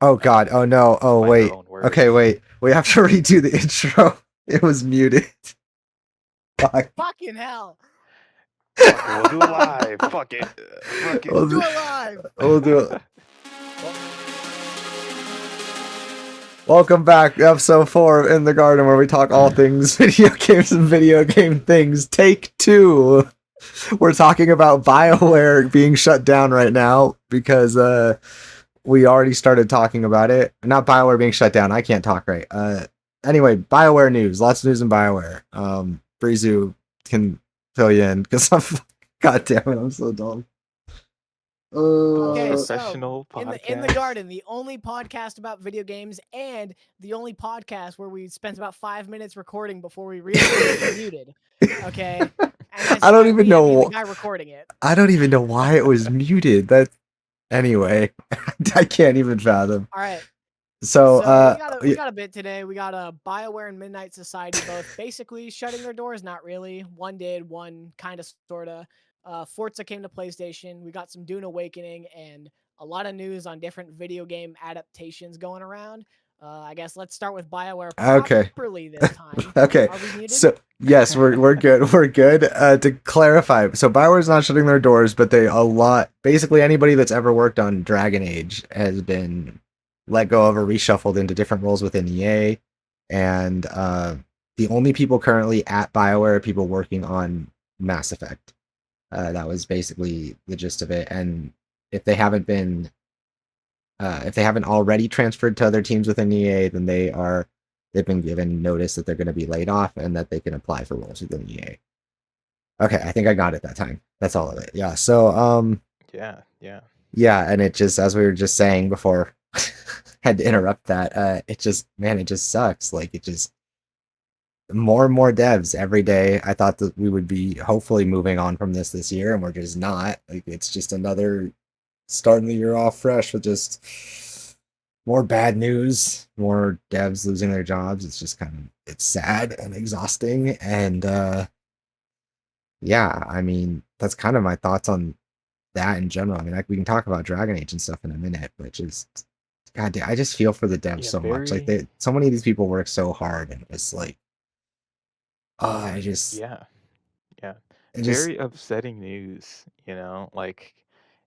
Oh God. Oh no. Oh by her wait. own Okay, words. wait. We have to redo the intro. It was muted. Fuck. Fucking hell. Fuck it, we'll do it live. Fuck it. Fuck it. We'll Do do, it live. we'll do it. Welcome back to episode 4 of In the Garden, where we talk all things video games and video game things. Take 2. We're talking about Bioware being shut down right now because we already started talking about it. Not Bioware being shut down. I can't talk right. Anyway, Bioware news. Lots of news in Bioware. Brizu can fill you in because I'm God damn it, I'm so dumb. Okay, Professional so in the podcast. Garden, the only podcast about video games and the only podcast where we spent about 5 minutes recording before we realized it was muted. Okay, and I don't even know. the guy recording it. I don't even know why it was muted. That anyway, I can't even fathom. All right. So, we got a bit today. We got a BioWare and Midnight Society both basically shutting their doors. Not really. One did, one kind of, sorta. Forza came to PlayStation. We got some Dune Awakening and a lot of news on different video game adaptations going around. I guess let's start with BioWare properly this time. Okay. Are we muted? So yes, we're good. We're good. To clarify, so Bioware's not shutting their doors, but basically anybody that's ever worked on Dragon Age has been let go of or reshuffled into different roles within EA, and the only people currently at Bioware are people working on Mass Effect. That was basically the gist of it, and if they haven't already transferred to other teams within EA, then they've been given notice that they're going to be laid off and that they can apply for roles within EA. Okay, I think I got it that time. That's all of it. Yeah. So Yeah. and it just, as we were just saying before, had to interrupt that. It just sucks. Like, it just, more and more devs every day. I thought that we would be hopefully moving on from this year, and we're just not. Like, it's just another starting the year off fresh with just more bad news, more devs losing their jobs. It's just it's sad and exhausting. And yeah, I mean, that's kind of my thoughts on that in general. I mean, we can talk about Dragon Age and stuff in a minute, but just, God, I just feel for the devs so much. Like, so many of these people work so hard, and it's like, I just, Yeah. it just, Very upsetting news, like,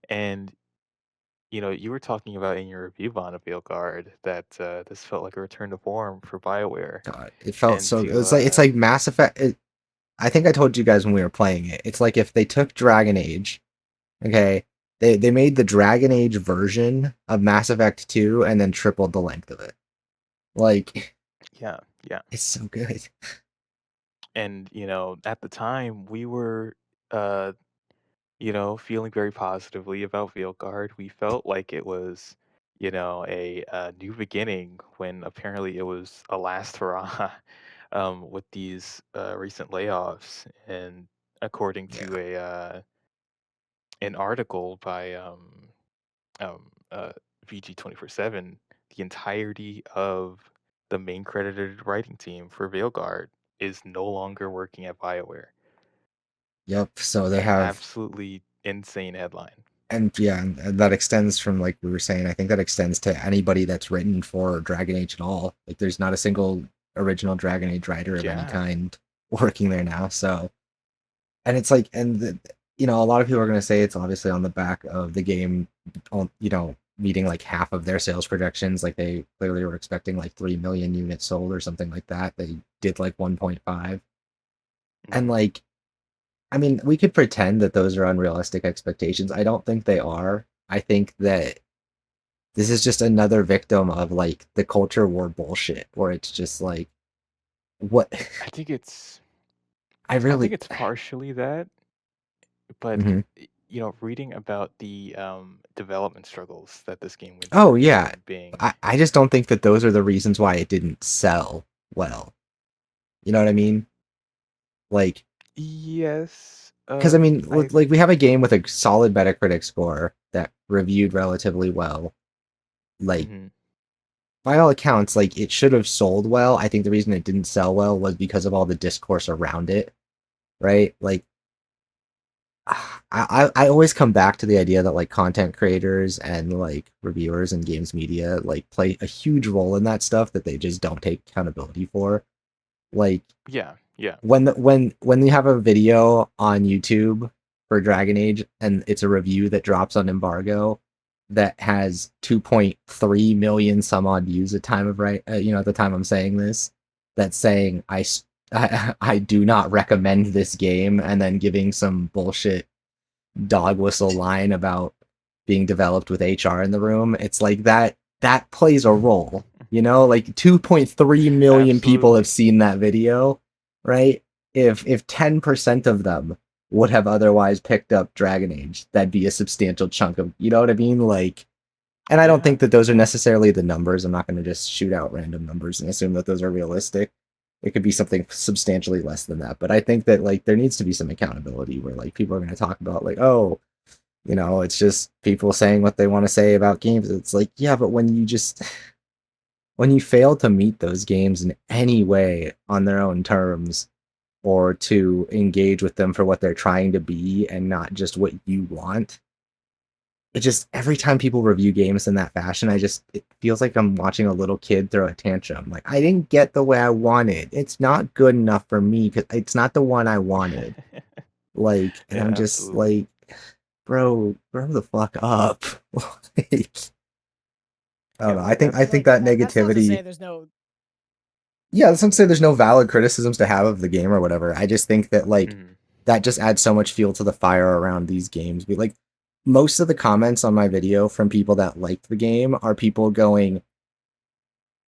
and you were talking about in your review on Veilguard that this felt like a return to form for BioWare. God, it felt And so. to It's like Mass Effect. I think I told you guys when we were playing it. It's like if they took Dragon Age, okay, they made the Dragon Age version of Mass Effect 2 and then tripled the length of it. Like, yeah. it's so good. And at the time we were feeling very positively about Veilguard. We felt like it was, a new beginning when apparently it was a last hurrah with these recent layoffs. And according to an article by VG247, the entirety of the main credited writing team for Veilguard is no longer working at BioWare. Yep. So they An have, absolutely insane headline. and yeah, and that extends from, like we were saying, I think that extends to anybody that's written for Dragon Age at all. Like, there's not a single original Dragon Age writer of any kind working there now. So, and it's like, and a lot of people are going to say it's obviously on the back of the game, meeting like half of their sales projections. Like, they clearly were expecting like 3 million units sold or something like that. They did like 1.5. And like, I mean, we could pretend that those are unrealistic expectations. I don't think they are. I think that this is just another victim of like the culture war bullshit, where it's just like, what? I think it's I really, partially that, but Mhm. reading about the development struggles that this game went Oh through, yeah, being I just don't think that those are the reasons why it didn't sell well. You know what I mean? Like, yes, because I mean, I like, we have a game with a solid Metacritic score that reviewed relatively well. Like, mhm. by all accounts, like, it should have sold well. I think the reason it didn't sell well was because of all the discourse around it, right? Like, I always come back to the idea that like content creators and like reviewers and games media like play a huge role in that stuff that they just don't take accountability for. Like Yeah, yeah. when you have a video on YouTube for Dragon Age and it's a review that drops on embargo that has 2.3 million some odd views at time of at the time I'm saying this, that's saying I do not recommend this game, and then giving some bullshit dog whistle line about being developed with HR in the room. It's like that plays a role, like 2.3 million people have Absolutely. seen that video, right? If 10% of them would have otherwise picked up Dragon Age, that'd be a substantial chunk of, you know what I mean? Like, and I don't Yeah. think that those are necessarily the numbers. I'm not going to just shoot out random numbers and assume that those are realistic. It could be something substantially less than that. But I think that like there needs to be some accountability where like people are going to talk about like, oh, it's just people saying what they want to say about games. It's like, yeah, but when you fail to meet those games in any way on their own terms, or to engage with them for what they're trying to be and not just what you want, it just, every time people review games in that fashion, it feels like I'm watching a little kid throw a tantrum. Like, I didn't get the way I wanted. It's not good enough for me because it's not the one I wanted. Like, and Yeah, I'm just absolutely. like, bro, grow the fuck up. Like, I don't Yeah, know. well, I And think that's like that that's not to say negativity. there's no. Yeah, that's not to say there's no valid criticisms to have of the game or whatever. I just think that like mhm. that just adds so much fuel to the fire around these games. Like most of the comments on my video from people that liked the game are people going,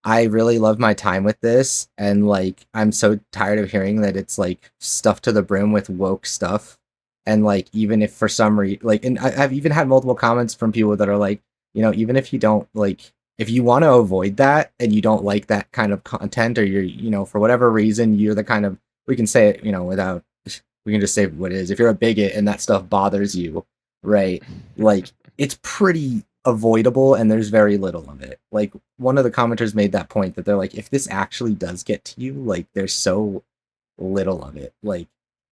I really love my time with this, and like I'm so tired of hearing that it's like stuffed to the brim with woke stuff. And like even if for some reason, like, and I've even had multiple comments from people that are like, even if you don't like, if you want to avoid that and you don't like that kind of content, or you're, for whatever reason, you're the kind of, we can say it, without, we can just say what it is. If you're a bigot and that stuff bothers you, right? Like it's pretty avoidable and there's very little of it. Like one of the commenters made that point that they're like, if this actually does get to you, like there's so little of it. Like,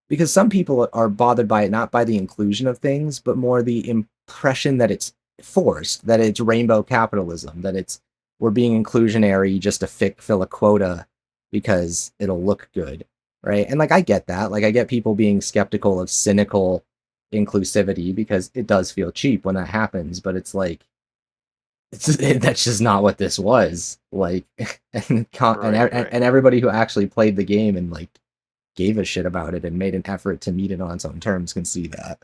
because some people are bothered by it not by the inclusion of things, but more the impression that it's forced, that it's rainbow capitalism, that it's, we're being inclusionary just to fill a quota because it'll look good, right? And like I get that. Like I get people being skeptical of cynical inclusivity because it does feel cheap when that happens, but it's like that's just not what this was. Like, Right, right. and everybody who actually played the game and like gave a shit about it and made an effort to meet it on its own terms can see that.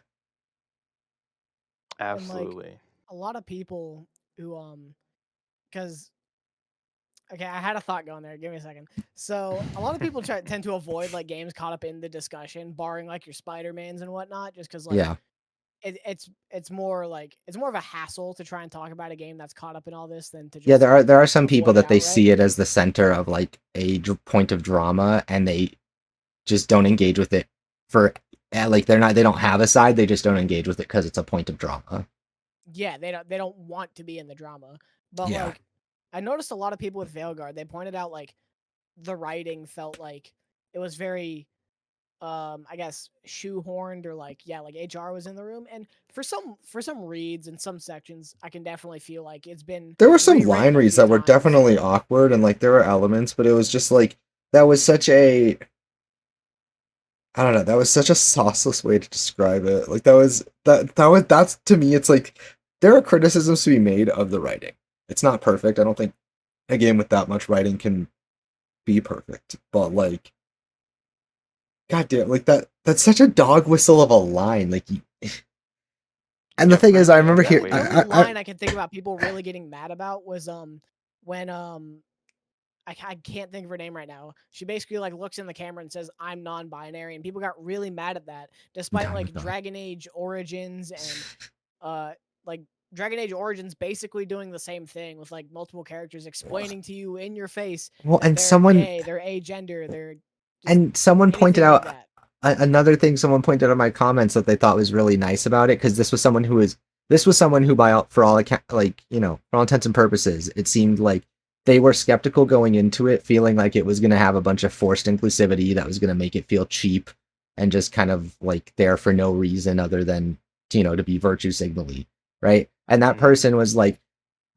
And like Absolutely. a lot of people who because okay, I had a thought going there. Give me a second. So a lot of people tend to avoid like games caught up in the discussion, barring like your Spider-Mans and whatnot, just because like Yeah. it's more like it's more of a hassle to try and talk about a game that's caught up in all this than to Yeah, just there are some people avoid it that they outright. see it as the center of like a point of drama, and they just don't engage with it for like they don't have a side, they just don't engage with it because it's a point of drama. Yeah, they don't want to be in the drama. But Yeah. like I noticed a lot of people with Veilguard, they pointed out like the writing felt like it was very I guess shoehorned, or like yeah, like HR was in the room. And for some reads and some sections, I can definitely feel like it's been There were some line rewritten a reads few that were times. definitely awkward, and like there were elements, but it was just like that was such a, I don't know, that was such a sauceless way to describe it. Like that's to me, it's like there are criticisms to be made of the writing. It's not perfect. I don't think a game with that much writing can be perfect. But like, goddamn, like that's such a dog whistle of a line. Like, and the Yeah, thing is, right. I Yeah, remember here, The exactly. only line I can think about people really getting mad about was when I can't think of her name right now. She basically like looks in the camera and says I'm non-binary, and people got really mad at that, despite no, no, like no. Dragon Age Origins and uh like Dragon Age Origins basically doing the same thing with like multiple characters explaining to you in your face Well, that they're gay, they're agender, they're just and someone pointed anything like out that. another thing. Someone pointed out in my comments that they thought was really nice about it, because this was someone who, by all, for all account, like, for all intents and purposes, it seemed like they were skeptical going into it, feeling like it was going to have a bunch of forced inclusivity that was going to make it feel cheap and just kind of like there for no reason other than, you know, to be virtue signally, right? And that person was like,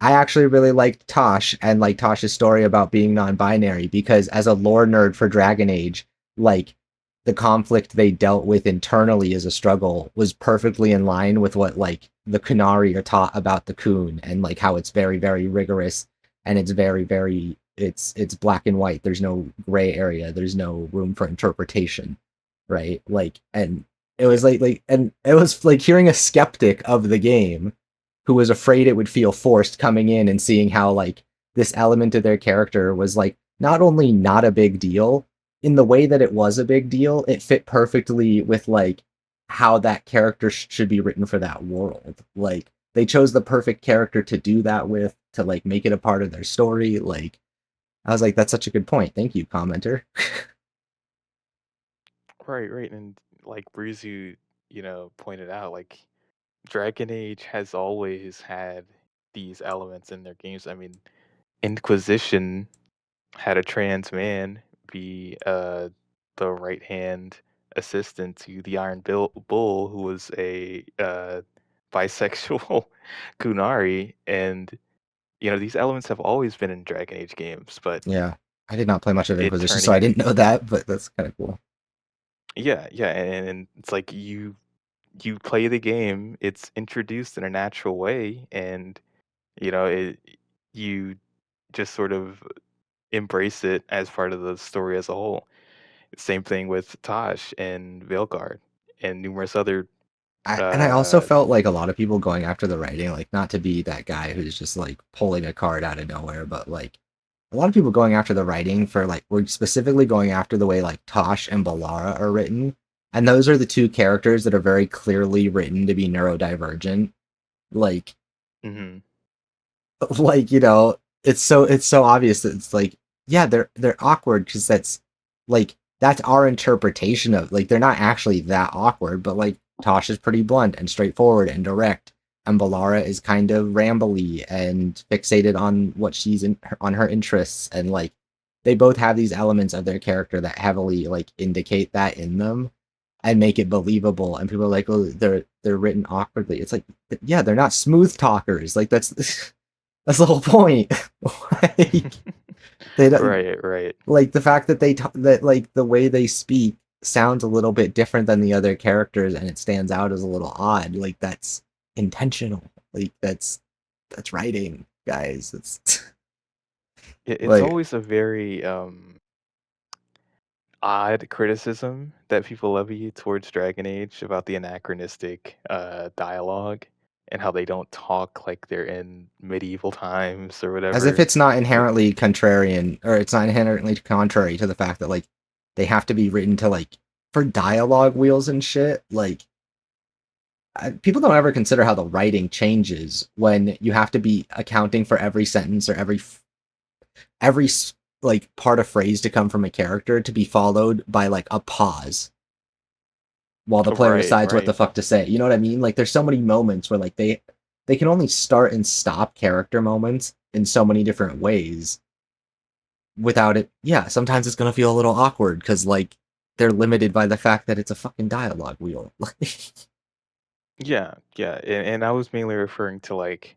I actually really liked Tosh and like Tosh's story about being non-binary because as a lore nerd for Dragon Age, like the conflict they dealt with internally as a struggle was perfectly in line with what like the Kunari are taught about the Kun and like how it's very, very rigorous and it's very, very it's black and white. There's no gray area. There's no room for interpretation. Right? Like and it was like and it was like hearing a skeptic of the game who was afraid it would feel forced coming in and seeing how like this element of their character was like not only not a big deal in the way that it was a big deal, it fit perfectly with like how that character should be written for that world. Like they chose the perfect character to do that with, to like make it a part of their story. Like I was like, that's such a good point. Thank you, commenter. Right, right, and like Bruzu, pointed out, like Dragon Age has always had these elements in their games. I mean, Inquisition had a trans man be the right hand assistant to the Bull, who was a bisexual Kunari, and these elements have always been in Dragon Age games, but Yeah. I did not play much of it Inquisition, so turning I in, didn't know that, but that's kind of cool. yeah, and it's like you play the game, it's introduced in a natural way, and it you just sort of embrace it as part of the story as a whole. Same thing with Tosh and Veilguard and numerous other. I also Uh, felt like a lot of people going after the writing, like not to be that guy who's just like pulling a card out of nowhere, but like a lot of people going after the writing for like we're specifically going after the way like Tosh and Balara are written. And those are the two characters that are very clearly written to be neurodivergent. Like mhm. like, you know, it's so obvious that it's like, yeah, they're awkward because that's our interpretation of like they're not actually that awkward, but like Tosh is pretty blunt and straightforward and direct, and Balara is kind of rambly and fixated on what she's in on her interests, and like they both have these elements of their character that heavily like indicate that in them and make it believable. And people are like, oh, they're written awkwardly. It's like, yeah, they're not smooth talkers. Like that's that's the whole point. Like they don't Right, right. like the fact that that like the way they speak sounds a little bit different than the other characters and it stands out as a little odd. Like that's intentional. Like that's writing, guys. It's It's like always a very odd criticism that people levy towards Dragon Age about the anachronistic dialogue and how they don't talk like they're in medieval times or as if whatever. it's not It, inherently contrarian or it's not inherently contrary to the fact that like they have to be written to like for dialogue wheels and shit. Like people don't ever consider how the writing changes when you have to be accounting for every sentence or every like part of phrase to come from a character to be followed by like a pause while the player right, decides what the right. fuck to say. You know what I mean? Like there's so many moments where like they can only start and stop character moments in so many different ways without it. Yeah, sometimes it's gonna feel a little awkward because like they're limited by the fact that it's a fucking dialogue wheel. Yeah, yeah. And I was mainly referring to like,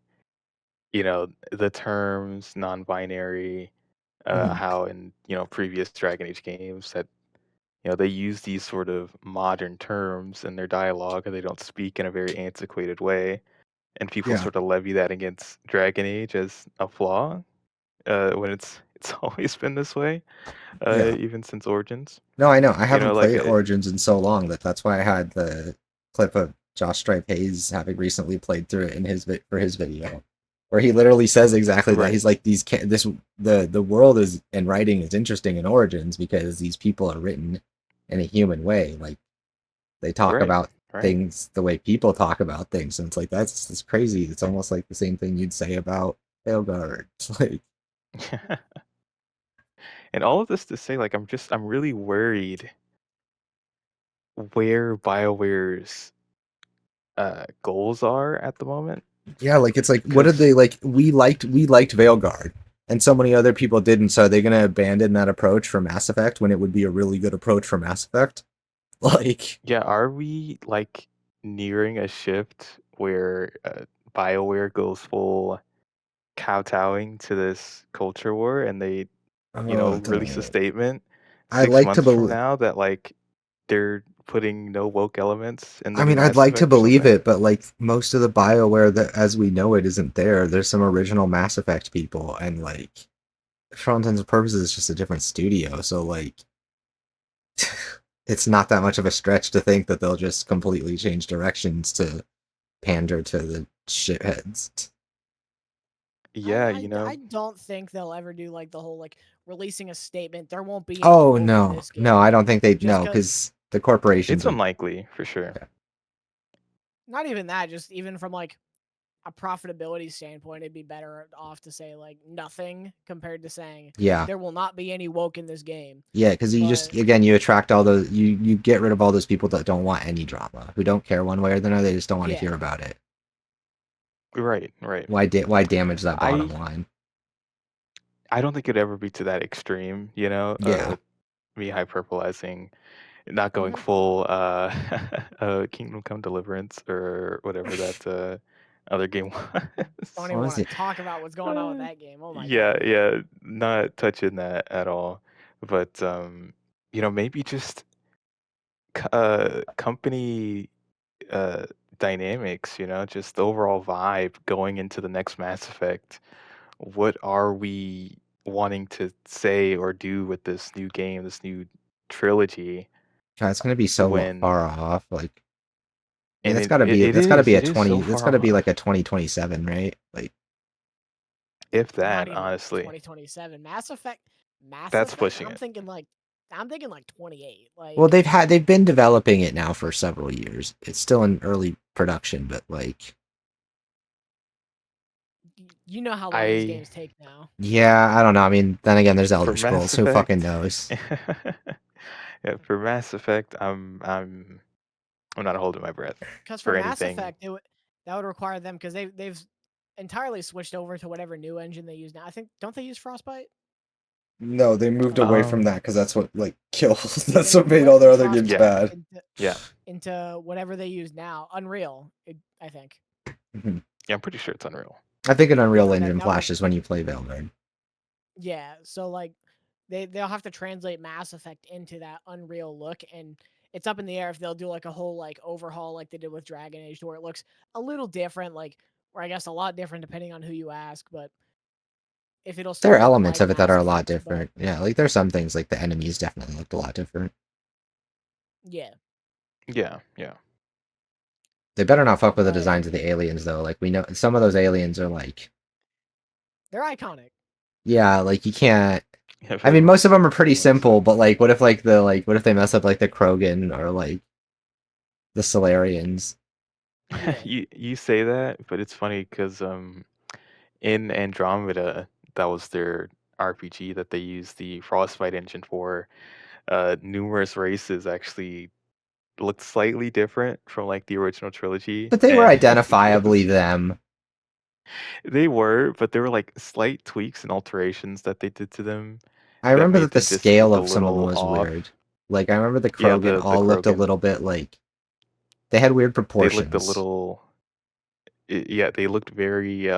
the terms non-binary, Mhm. how in, previous Dragon Age games that, they use these sort of modern terms in their dialogue and they don't speak in a very antiquated way. And people Yeah, sort of levy that against Dragon Age as a flaw, when it's always been this way, yeah. even since Origins. No, I know. I haven't Like played Origins in so long that's why I had the clip of Josh Stripe Hayes having recently played through it in for his video, where he literally says exactly that. right, He's like this the world is and writing is interesting in Origins because these people are written in a human way. Like they talk right, about right. things the way people talk about things, and it's like that's crazy. It's almost like the same thing you'd say about Failguard. It's like And all of this to say, like, I'm really worried where BioWare's goals are at the moment. yeah, like it's like what did Because they like? We liked Veilguard, and so many other people didn't. So are they going to abandon that approach for Mass Effect when it would be a really good approach for Mass Effect? Like, Yeah, are we like nearing a shift where BioWare goes full kowtowing to this culture war and they, oh, I don't release a know. statement I'd 6 like to months from believe. now that like they're putting no woke elements in the I new mean, I'd Mass like to Effect or believe something? it, but like most of the BioWare that as we know it isn't there. There's some original Mass Effect people, and like for all intents and purposes, it's just a different studio. So like, it's not that much of a stretch to think that they'll just completely change directions to pander to the shitheads. Yeah, I don't think they'll ever do like the whole like releasing a statement. There won't be any Oh woke in no, this no, I game, don't think they just no, because. because the corporations it's are. unlikely for sure. Yeah. Not even that, just even from like a profitability standpoint, it'd be better off to say like nothing compared to saying Yeah, there will not be any woke in this game. yeah, because you just But again you attract all those you get rid of all those people that don't want any drama, who don't care one way or the other. They just don't want to yeah, hear about it. Right, right. Why damage that bottom I line? I don't think it'd ever be to that extreme, Yeah, me hyperbolizing, not going hmm full Kingdom Come Deliverance or whatever that other game don't was. what even was want it? to talk about what's going on with Uh, that game. Oh my yeah, god. yeah, not touching that at all. But maybe just company uh dynamics, just the overall vibe going into the next Mass Effect. What are we wanting to say or do with this new game, this new trilogy? God, it's gonna be so When far off. Like, I mean, and that's gotta be it is so that's far gotta be like off. a 2027, right? Like, If Not that, even honestly, 2027. Mass that's Effect. pushing it. I'm thinking like 28. well, Like they've been developing it now for several years. It's still in early production, but like, you know how long these I games take now. yeah, I don't know. I mean, then again, there's For Elder Mass Scrolls. Who fucking Effect, knows? yeah, for Mass Effect, I'm not holding my breath Because for for Mass anything. Effect, that would require them because they've entirely switched over to whatever new engine they use now. I think don't they use Frostbite? No, they moved away from Um, that because that's what like kills. That's They what made all went their from other games Frostbite yeah, bad. yeah, into whatever they use now, Unreal. I think. Mhm. yeah. I'm pretty sure it's Unreal. I think an Unreal And Engine that would flashes when you play Valorant. yeah. So like they'll have to translate Mass Effect into that Unreal look, and it's up in the air if they'll do like a whole like overhaul like they did with Dragon Age, where it looks a little different, like or I guess a lot different depending on who you ask, but if it'll There still are look elements like of it that are Mass a lot Effect, but different. Yeah, like there's some things like the enemies definitely looked a lot different. yeah, Yeah, yeah. They better not fuck with the but designs of the aliens though. Like we know some of those aliens are like, they're iconic. yeah, like you can't. Yeah, I very mean, most much of them so. are pretty Very much simple, so. but what if they mess up like the Krogan or like the Solarians? Yeah, You say that, but it's funny because in Andromeda, that was their RPG that they used the Frostbite engine for. Numerous races actually looked slightly different from like the original trilogy, But they were and it identifiably was them. they were, but there were like slight tweaks and alterations that they did to them I that remember made that the them just scale look a of some of them little was weird. off. Like I remember the Yeah, Krogan the all looked a Krogan, little bit like they had weird they looked a proportions. little. Yeah, they looked very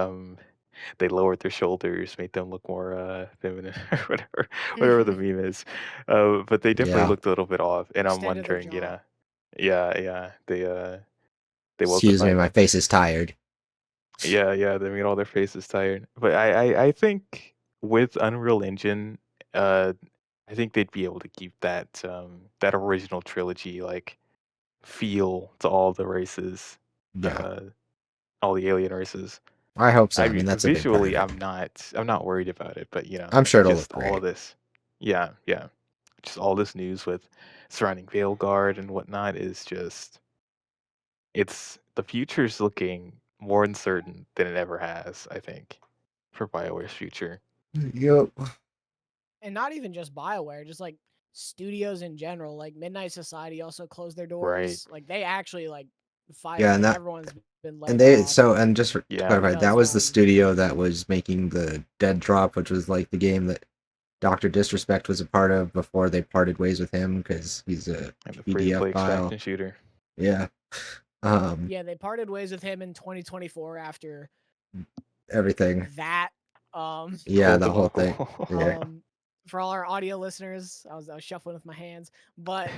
they lowered their shoulders, made them look more feminine or whatever the meme is. But they definitely Yeah. looked a little bit off, and I'm extended their wondering, jaw. yeah, yeah, they Excuse me, wokeified my them. face is tired. Yeah, yeah, they made all their faces tired. But I think with Unreal Engine, uh, I think they'd be able to keep that original trilogy like feel to all the races, Yeah. uh, all the alien races. I hope so. I I mean, mean, that's a big part of visually, it. I'm not worried about it, but I'm sure it'll look just all great. of this, yeah, yeah, just all this news with surrounding Veilguard and whatnot is just it's the future's looking more uncertain than it ever has, I think, for BioWare's future. Yep. And not even just BioWare, just like studios in general. Like Midnight Society also closed their Right. doors. Like they actually like Yeah, filed and like that everyone's been and laid they off so and just to Yeah. clarify, that because was the studio that was making the Dead Drop, which was like the game that Dr. Disrespect was a part of before they parted ways with him because he's a And the PDF free-to-play file. extraction shooter. Yeah. Yeah, they parted ways with him in 2024 after Everything. that. Yeah, Whole the whole thing. debacle. Yeah. For all our audio listeners, I was shuffling with my hands, but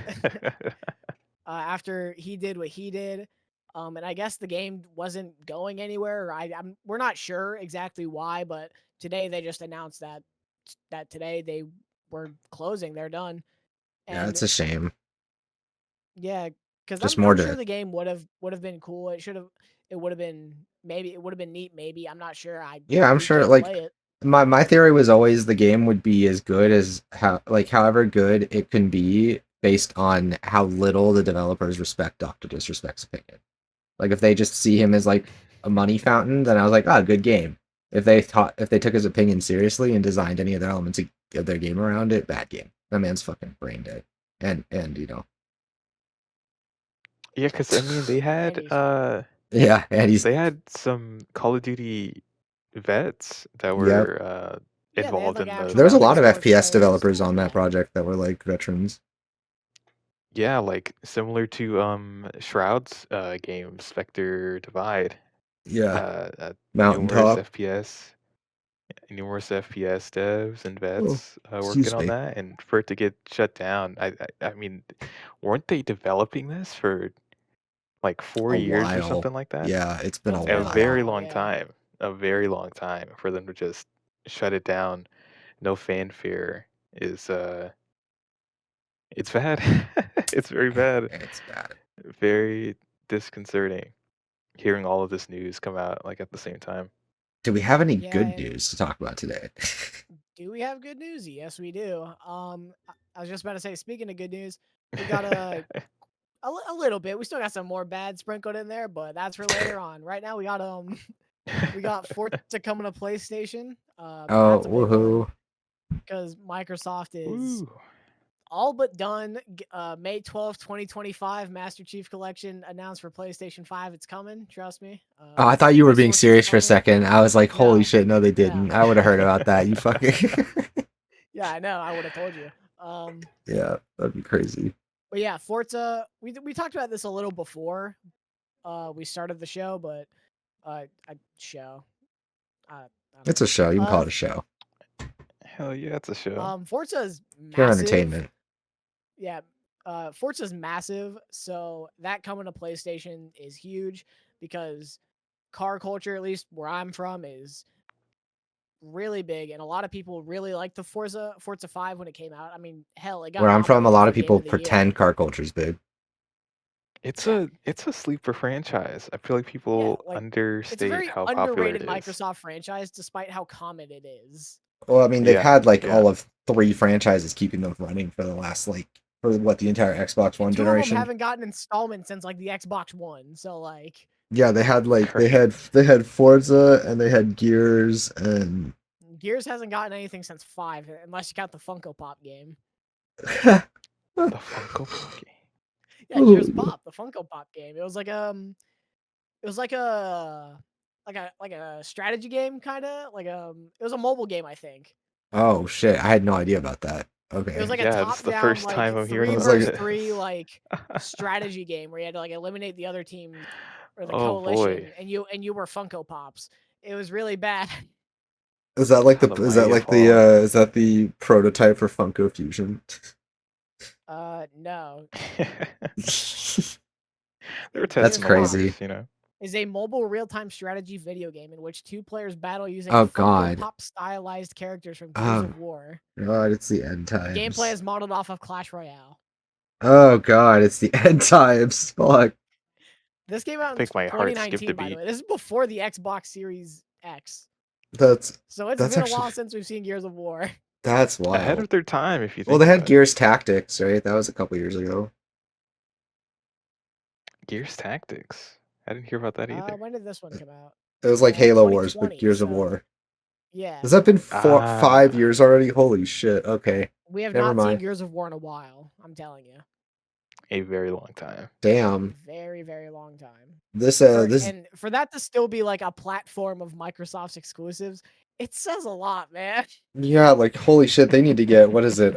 after he did what he did, and I guess the game wasn't going anywhere. Or we're not sure exactly why, but today they just announced that today they were closing. They're done, Yeah, it's and a shame. yeah, because Just I'm more I'm sure to the game would have been cool. It would have been neat. Maybe I'm not sure. Yeah, I'm We sure can't like play it. my theory was always the game would be as good as however good it can be based on how little the developers respect Dr. Disrespect's opinion. Like if they just see him as like a money fountain, then I was like, ah, good game. If they took his opinion seriously and designed any of their elements of their game around it, bad game. That man's fucking brain dead. And you know. Yeah, because I mean And he's fine. Yeah, and he's they had some Call of Duty vets that yep. were Yeah, they had involved like in the There was a actual lot of development. esports FPS players. developers on that Yeah. project that were like veterans. Yeah, like similar to Shroud's game Spectre Divide. Yeah. Numerous Mountaintop. FPS, numerous FPS devs and Oh, vets working excuse on me. that, and for it to get shut down, I mean, weren't they developing this for like four A years or while. something like that? Yeah, it's been a It's A been a while. very while, long yeah. time, a very long time for them to just shut it down. No fanfare is it's bad. It's very bad. It's bad. Very disconcerting hearing all of this news come out like at the same time. Do we have any Yeah, good and news to talk about today? do we have good news? Yes, we do. I was just about to say, speaking of good news, we got a little bit. We still got some more bad sprinkled in there, but that's for later on. Right now, we got Forza coming to PlayStation. Oh, That's a big one woohoo. because Microsoft is Ooh. all but done. May 12th, 2025, Master Chief Collection announced for PlayStation 5. It's coming. Trust me. Oh, I thought you were being Resources serious for a coming. second. I was like, holy No, shit, no, they no. didn't. I would have heard about that. You fucking. Yeah, I know. I would have told you. Yeah, that'd be crazy. But yeah, Forza. We talked about this a little before we started the show, but a show. I don't It's a know. show. You can call it a show. Hell yeah, it's a show. Forza is Pure massive. entertainment. Yeah, Forza is massive. So that coming to PlayStation is huge because car culture, at least where I'm from, is really big, and a lot of people really liked the Forza 5 when it came out. I mean, hell, it got Where I'm from, a nominated lot for of Game people of the Year. pretend car culture's big. It's Yeah, a sleeper franchise. I feel like yeah, people like it's a understate very how popular underrated it is. Microsoft franchise, despite how common it is. Well, I mean, they've Yeah, had like yeah. all of 3 franchises keeping them running for the last for what the entire Xbox And One two of them generation. haven't gotten installments since like the Xbox One. So like, Yeah, they had Right. they had Forza and they had Gears and Gears hasn't gotten anything since 5, unless you count the Funko Pop game. The Funko Pop game. Yeah, Gears Pop, the Funko Pop game. It was like it was like a strategy game kind of like it was a mobile game, I think. Oh shit, I had no idea about that. It was Okay. like a Yeah, this is top the down first time like I'm hearing I 3 was about versus like 3 this. like strategy game where you had to like eliminate the other teams or the Oh boy. coalition, and you were Funko Pops. It was really bad. How the mighty have fallen. is that the prototype for Funko Fusion? No. They were That's testing Gears the Pop crazy. waters, you know. is a mobile real-time strategy video game in which 2 players battle using Oh Funko god. Pop stylized characters from Gears Oh of War. god, it's the end The gameplay times. is modeled off of Clash Royale. Oh god, it's the end times. Fuck. This came I out in think my heart skipped a 2019, by the beat. way. This is before the Xbox Series X. That's So it's that's been a actually while since we've seen Gears of War. that's Ahead wild. of their time, if you Well, think they had about it. Gears Tactics, right? That was a couple years ago. Gears Tactics. I didn't hear about that either. When did this one come out? It was like Halo Wars, but 2020. Gears of So War. yeah, Has that been 5 Ah, years already? Holy shit. Okay. we have Never not seen mind. Gears of War in a while. I'm telling you, a very long time. a Damn. very very long time. This For this and for that to still be like a platform of Microsoft's exclusives, It says a lot, man. Yeah, like holy shit, they need to get what is it?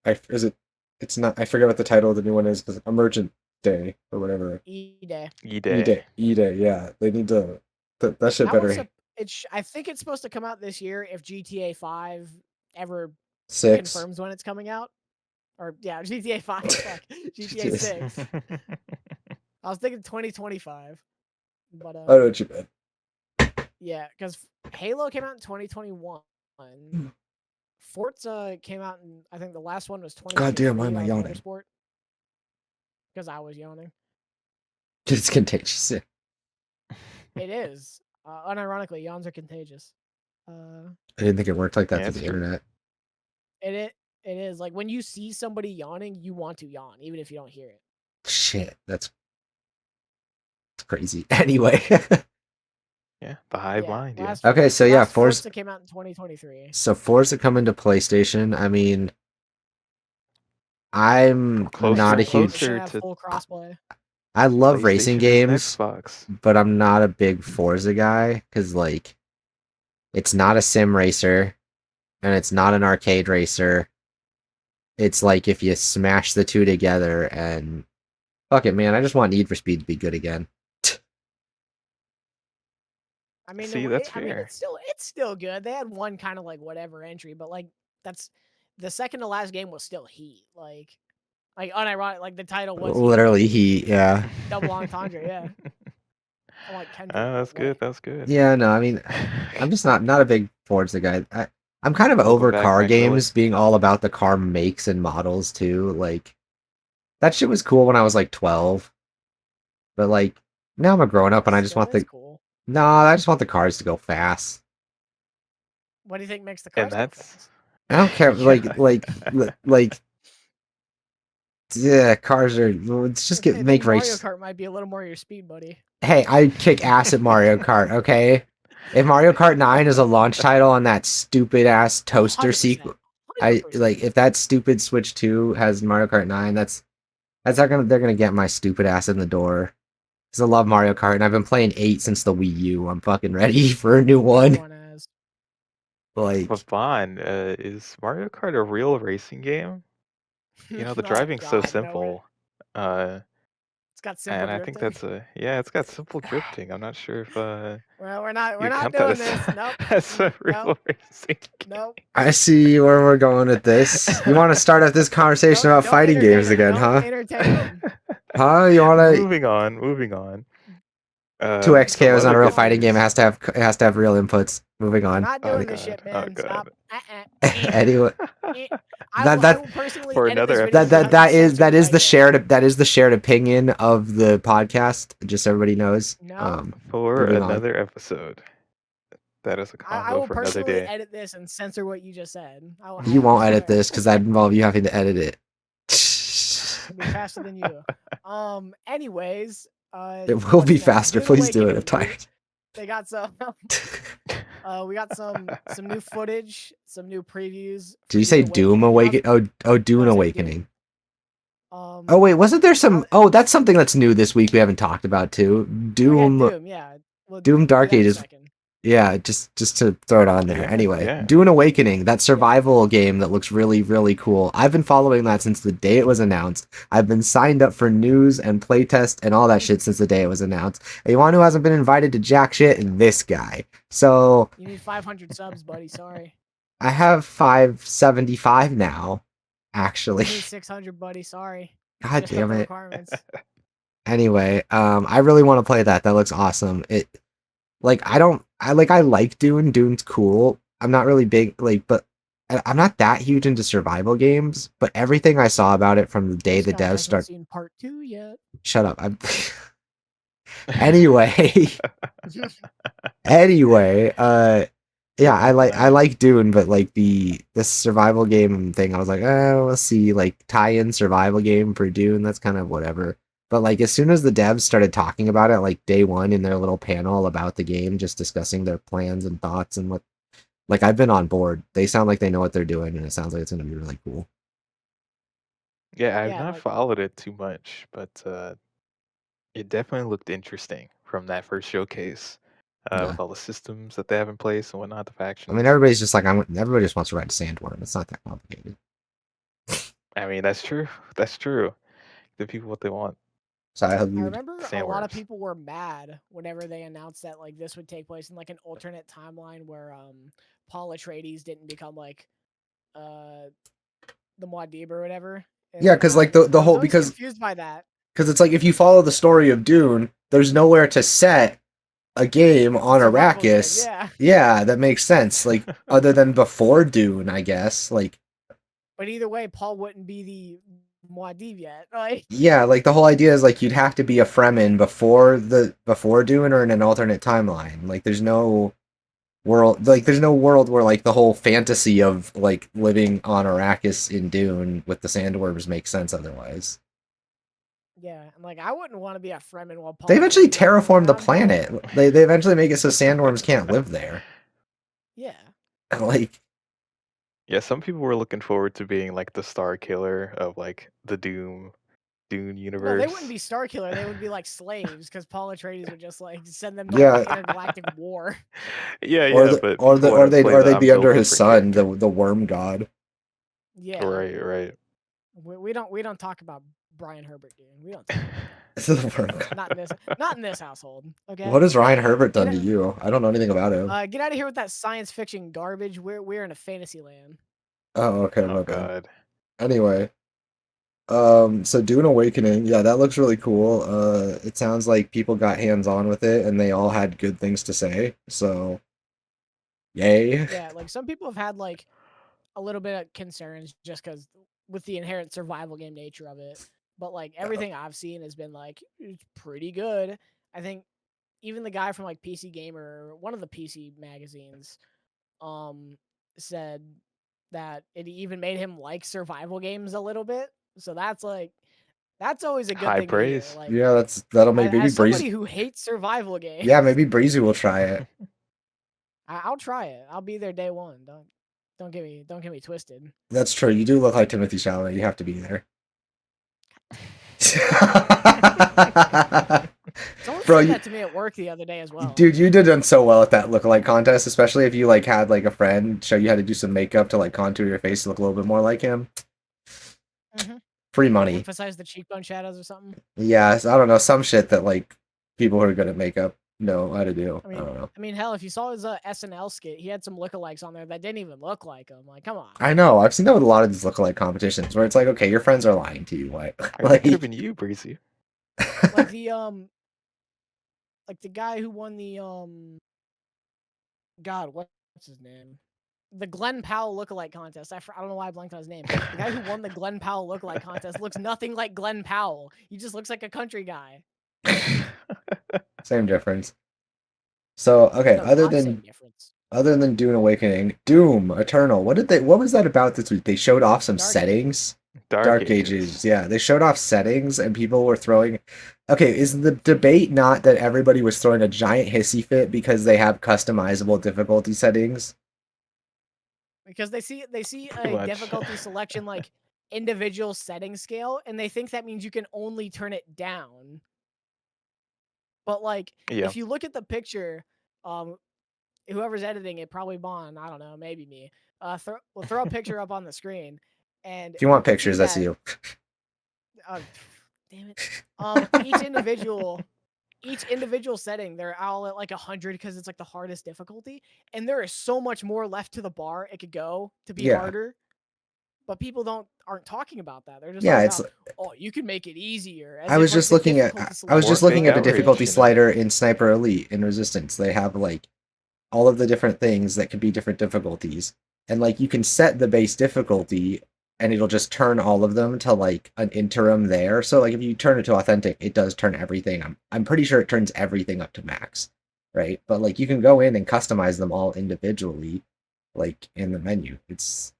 Is it? It's not. I forget what the title of the new one is because Emergent Day or whatever. E-Day. E-Day. E-Day. Yeah, they need to. That shit That one's better. I think it's supposed to come out this year if GTA 5 ever 6. confirms when it's coming out. Or yeah, GTA 5. Fuck, GTA 6. I was thinking 2025, but I know what you meant. yeah, because Halo came out in 2021. Forza came out in, I think the last one was God damn, why 2023 am I on yawning? Motorsport. Because I was yawning. It's contagious. It is. Unironically, yawns are contagious. I didn't think it worked like that Yeah, through the it's true. internet. It is. Like when you see somebody yawning, you want to yawn, even if you don't hear it. Shit, that's crazy. Anyway. Yeah, the hive mind. Yeah. Okay, so yeah, Forza came out in 2023. So Forza coming to PlayStation. I mean, I'm not a huge. Closer to full crossplay. I love racing games, Xbox. but I'm not a big Forza guy because like, it's not a sim racer, and it's not an arcade racer. It's like if you smash the two together, and fuck it, man. I just want Need for Speed to be good again. I mean, See, that's fair. it's still good. They had one kind of like whatever entry, but like that's the second to last game was still Heat. Like unironic, like the title was Literally Heat, yeah. Double entendre, yeah. I'm like Kendrick. That's good. That's good. Yeah, no, I mean, I'm just not a big Forza guy. I'm kind of over car games being all about the car makes and models too. Like, that shit was cool when I was like 12, but like now I'm a grown up and I just want the cool. No, I just want the cars to go fast. What do you think makes the cars go fast? I don't care. Like, yeah, cars are. Let's just make race. Mario Kart might be a little more your speed, buddy. Hey, I kick ass at Mario Kart. Okay, if Mario Kart 9 is a launch title on that stupid ass toaster sequel, I like if that stupid Switch 2 has Mario Kart 9. They're gonna get my stupid ass in the door. Because I love Mario Kart and I've been playing 8 since the Wii U. I'm fucking ready for a new one. Like, but Vaughn, is Mario Kart a real racing game? You know, the driving's so simple. It's got simple and drifting. I think that's it's got simple drifting. I'm not sure if well, we're not doing this. Nope. That's a real racing game. Nope. I see where we're going with this. You want to start up this conversation about fighting games again, huh? Huh? You want to? Moving on. 2XK is not a real fighting game. It has to have real inputs. Moving on. We're not doing this shit, man. Stop. Anyway, for another that is the shared opinion of the podcast. Just so everybody knows. For another episode. That is a combo I will for another personally day. edit this and censor what you just said. You won't edit this because that involve you having to edit it. It'll be faster than you. Anyways, it will be faster. Please do it. I'm tired. They got some. We got some new footage, some new previews. Did you say Doom Awakening? Oh, Dune Awakening. Oh wait, wasn't there some? Oh, that's something that's new this week. We haven't talked about too. Doom. Yeah. Doom Dark Ages. Yeah, just to throw it on there. Anyway, Dune Awakening, that survival game that looks really, really cool. I've been following that since the day it was announced. I've been signed up for news and playtest and all that shit since the day it was announced. Anyone who hasn't been invited to jack shit, this guy. So you need 500 subs, buddy. Sorry. I have 575 now, actually. You need 600, buddy. Sorry. God damn it. Anyway, I really want to play that. That looks awesome. I like Dune. Dune's cool. I'm not really big, but I'm not that huge into survival games, but everything I saw about it from the day the devs started. Seen part 2 yet. Shut up. Anyway, yeah, I like Dune, but like the survival game thing, I was like, oh, let's see, like tie-in survival game for Dune. That's kind of whatever. But like as soon as the devs started talking about it, like day one in their little panel about the game, just discussing their plans and thoughts and what, like I've been on board. They sound like they know what they're doing, and it sounds like it's gonna be really cool. Yeah, I've not followed it too much, but it definitely looked interesting from that first showcase. Yeah. with all the systems that they have in place and whatnot, the I factions. mean, everybody's just like, everybody just wants to ride a sandworm. It's not that complicated. I mean, that's true. That's true. Give people what they want. So I I would. remember a lot of Sandworms. people were mad whenever they announced that like this would take place in like an alternate timeline where Paul Atreides didn't become like uh the Muad'Dib or whatever. Yeah, And because like the I was whole always confused by that. because it's like if you follow the story of Dune, there's nowhere to set a game A on survival game, Arrakis. yeah. Yeah, that makes sense. Like other than before Dune, I guess. Like But either way, Paul wouldn't be the Muad'Dib yet. Like yeah, like the whole idea is like you'd have to be a Fremen before Dune or in an alternate timeline. Like there's no world where like the whole fantasy of like living on Arrakis in Dune with the sandworms makes sense otherwise. yeah, and like I wouldn't want to be a Fremen while They Paul eventually Atreides is running terraform the around. planet. They eventually make it so sandworms can't live there. Yeah. Like Yeah, some people were looking forward to being like the Star Killer of like the Dune No, universe. they wouldn't be Starkiller. They would be like slaves because Paul Atreides would just like send them to yeah, like intergalactic war. Yeah, but people wouldn't play or the they'd I'm be under Boba his Fett son, character. the worm god. Yeah. Right. We don't talk about Brian Herbert, dude. We don't talk about The worm god. that. Not in this household. Okay. What has Ryan Herbert done Get to you? I don't know anything about him. get out of here with that science fiction garbage. We're in a fantasy land. Oh, okay, Oh my bad. god. Anyway, so Dune Awakening, yeah, that looks really cool. It sounds like people got hands on with it and they all had good things to say. So, yay. Yeah, like some people have had like a little bit of concerns just because with the inherent survival game nature of it. But like everything I've seen has been like it's pretty good. I think even the guy from like PC Gamer, one of the PC magazines, um, said that it even made him like survival games a little bit. So that's always a good High thing to hear. praise. Like Yeah, that'll make maybe as Breeze. somebody who hates survival games, Yeah, maybe Breezy will try it. I'll try it. I'll be there day one. Don't get me twisted. That's true. You do look like Timothy Chalamet. You have to be there. Someone Bro, said that to me at work the other day as well. dude, you did so well at that lookalike contest, especially if you like had like a friend show you how to do some makeup to like contour your face to look a little bit more like him. Mm-hmm. Free money. Emphasize the cheekbone shadows or something. Yeah, I don't know, some shit that like people who are good at makeup know how to do. I don't know. I mean, hell, if you saw his SNL skit, he had some lookalikes on there that didn't even look like him. Like, come on. I know. I've seen that with a lot of these lookalike competitions where it's like, okay, your friends are lying to you. What? That could have been you, Breezy. Like the guy who won the God, what's his name? The Glenn Powell lookalike contest. I don't know why I blanked on his name. The guy who won the Glenn Powell lookalike contest looks nothing like Glenn Powell. He just looks like a country guy. Same difference. So okay, No, not same difference. other than Dune Awakening, Doom Eternal. What was that about this week? They showed off some Dark settings. Dark Ages. Yeah, they showed off settings and people were throwing. Okay, is the debate not that everybody was throwing a giant hissy fit because they have customizable difficulty settings? Because they see Pretty a much. difficulty selection like individual setting scale, and they think that means you can only turn it down. But like, Yeah. if you look at the picture, whoever's editing it, probably Bond, I don't know, maybe me. We'll throw a picture up on the screen, and If you want see pictures, that's that. you. Damn it. Each individual setting, they're all at like 100 because it's like the hardest difficulty, and there is so much more left to the bar it could go to be harder. But people aren't talking about that. They're just talking about, oh, you can make it easier. I was just looking at a difficulty slider in Sniper Elite in Resistance. They have like all of the different things that could be different difficulties, and like you can set the base difficulty and it'll just turn all of them to like an interim there. So like if you turn it to authentic, it does turn everything. I'm pretty sure it turns everything up to max, right? But like you can go in and customize them all individually, like in the menu. It's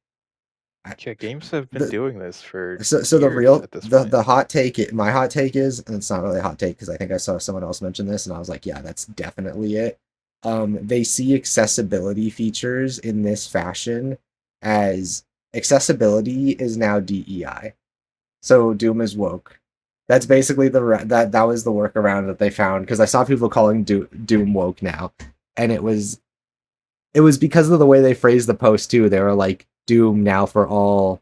yeah, games have been doing this for so years the real at this point. the hot take. My hot take is, and it's not really a hot take because I think I saw someone else mention this, and I was like, yeah, that's definitely it. They see accessibility features in this fashion as accessibility is now DEI. So Doom is woke. That's basically that was the workaround that they found because I saw people calling Doom woke now. and it was because of the way they phrased the post too. They were like, Doom now for all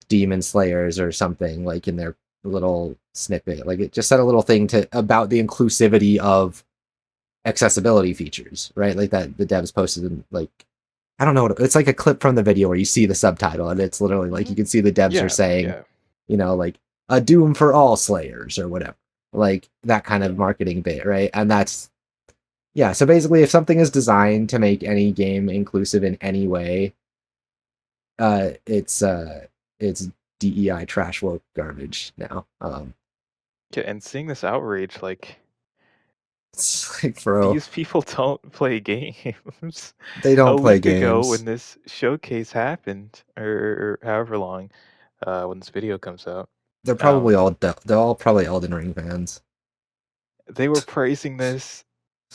demon slayers or something, like in their little snippet. Like it just said a little thing about the inclusivity of accessibility features, right? Like that the devs posted in, like, I don't know what it's like, a clip from the video where you see the subtitle and it's literally like you can see the devs are saying, like a Doom for all slayers or whatever. Like that kind of marketing bit, right? And that's so basically if something is designed to make any game inclusive in any way, it's DEI trash woke garbage now. Yeah, and seeing this outrage, like, it's like, bro, these people don't play games. they don't A play week ago games. when this showcase happened, or however long, when this video comes out, They're probably they're all probably Elden Ring fans. they were praising this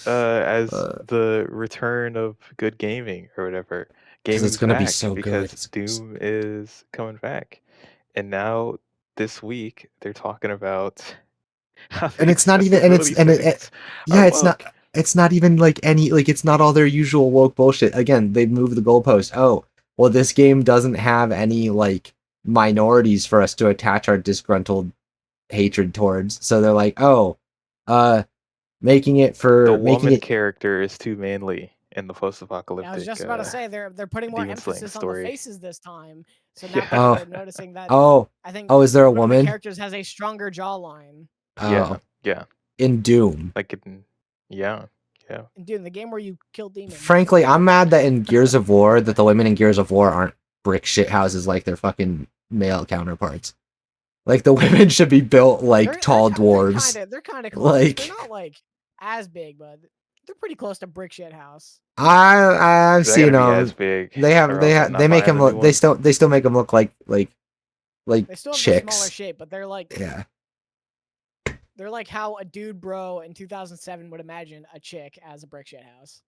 as the return of good gaming or whatever. Because it's Gaming's gonna be back so good. because Doom is coming back, and now this week they're talking about how the and it's not even, and it's it's not even like any, like it's not all their usual woke bullshit. Again, they moved the goalpost. Oh, well, this game doesn't have any like minorities for us to attach our disgruntled hatred towards. So they're like, oh, making it for the making woman it character is too manly in the post-apocalyptic. I was just about to say they're putting more Demon Slaying emphasis on the story. faces this time. So now Yeah. people are noticing that. I think is there a one of the woman? characters has a stronger jawline. Yeah. In Doom. Like yeah. In Doom, the game where you kill demons. Frankly, I'm mad that in Gears of War, that the women in Gears of War aren't brick shit houses like their fucking male counterparts. Like the women should be built like tall dwarves. They're kind of close. Like, they're not like as big, but they're pretty close to brick shit house. I've seen them. As big. They make them look. They still make them look like they still have chicks. the smaller shape, but they're like They're like how a dude bro in 2007 would imagine a chick as a brick shit house.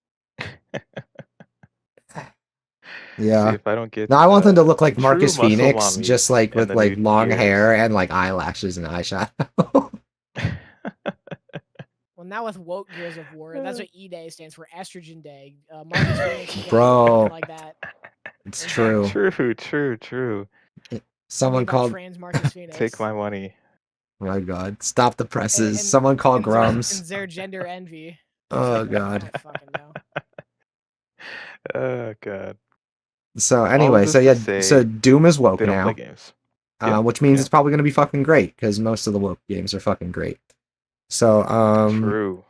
Yeah. See, if I don't get, I want them to look like Marcus true muscle Phoenix, mommies just like with in the like nude long years. hair and like eyelashes and eyeshadow. Well, now with woke Gears of War, that's what E-Day stands for, Estrogen Day. Marcus Phoenix Day, Bro. like that. It's true. True. Someone called trans Marcus Phoenix. Take my money. Oh my god. Stop the presses. Someone call Grums. And their gender envy. Oh god. I fucking know. Oh god. So anyway, so Doom is woke now. Play games. Which means it's probably gonna be fucking great, because most of the woke games are fucking great. So true.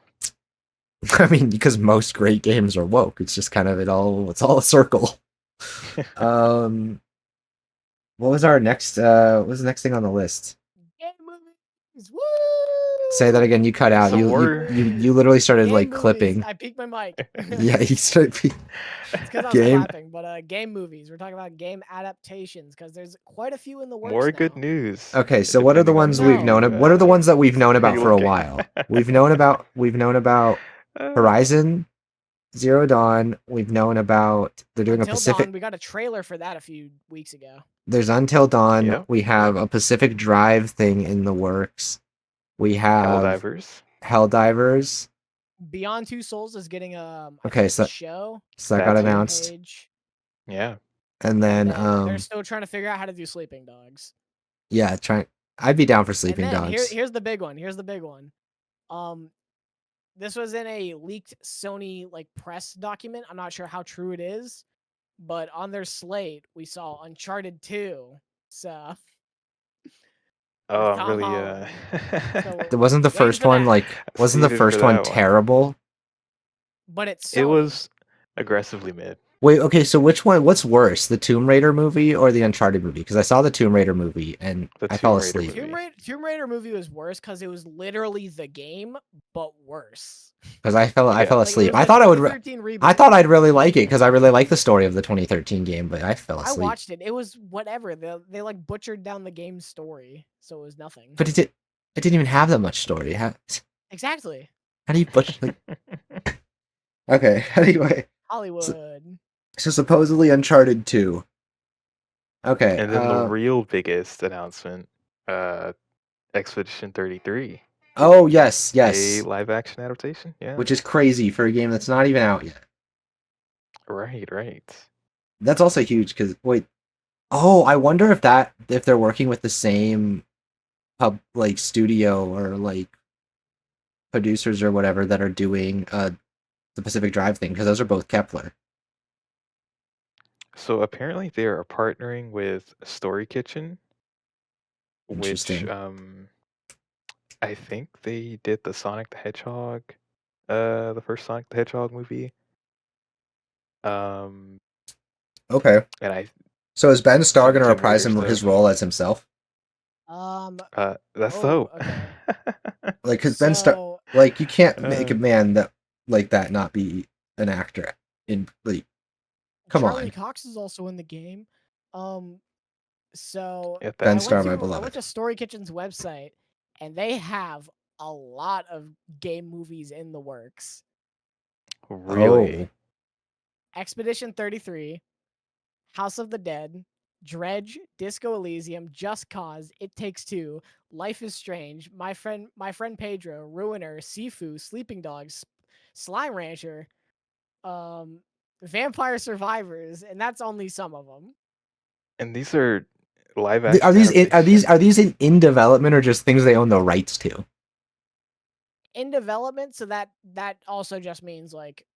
I mean, because most great games are woke. It's just kind of it's all a circle. What was our next what was the next thing on the list? Game movies. Woo! Say that again. You cut out. You literally started like clipping. I peeked my mic. Yeah, you started. It's because I was clapping. But game movies. We're talking about game adaptations because there's quite a few in the works. More good news. Okay, so what are the ones we've known? What are the ones that we've known about for a while? We've known about Horizon Zero Dawn. We've known about they're doing Until a Pacific. Dawn, we got a trailer for that a few weeks ago. There's Until Dawn. Yep. We have a Pacific Drive thing in the works. We have Helldivers. Beyond Two Souls is getting a show. So that got announced. Yeah. And then they're still trying to figure out how to do Sleeping Dogs. Yeah, I'd be down for Sleeping Dogs. Here's the big one. This was in a leaked Sony like press document. I'm not sure how true it is, but on their slate we saw Uncharted 2. So oh, really? Wasn't the first one terrible? But it was aggressively mid. Wait, okay, so what's worse, the Tomb Raider movie or the Uncharted movie? Because I saw the Tomb Raider movie and I fell asleep. Tomb Raider movie was worse because it was literally the game, but worse. Because I fell asleep. I thought I'd really like it because I really like the story of the 2013 game, but I fell asleep. I watched it. It was whatever. They like butchered down the game's story, so it was nothing. But it didn't even have that much story. Exactly. How do you butcher? Okay. Anyway. Hollywood. So supposedly Uncharted 2. Okay. And then the real biggest announcement, Expedition 33. Oh yes, a yes. live action adaptation. Yeah. Which is crazy for a game that's not even out yet. Right, right. That's also huge because wait. Oh, I wonder if they're working with the same like studio or like producers or whatever that are doing the Pacific Drive thing because those are both Kepler. So apparently they are partnering with Story Kitchen, which Interesting. I think they did the Sonic the Hedgehog, the first Sonic the Hedgehog movie. Um, Okay. and I So is Ben Starr some going to Tomb reprise Raider his stuff. role as himself? That's the Oh, hope. okay. Like, because Ben Starr, So like, you can't make a uh, man that like that not be an actor. In like, come Charlie on, Cox is also in the game. Um, so yeah, Ben I that's went Starr, my to I went beloved. to Story Kitchen's website, and they have a lot of game movies in the works. Oh, really. Expedition 33, House of the Dead, Dredge, Disco Elysium, Just Cause, It Takes Two, Life is Strange, My Friend Pedro, Ruiner, Sifu, Sleeping Dogs, Slime Rancher, um, Vampire Survivors, and that's only some of them. And these are live are action these adaptations. in development or just things they own the rights to? In development, so that also just means like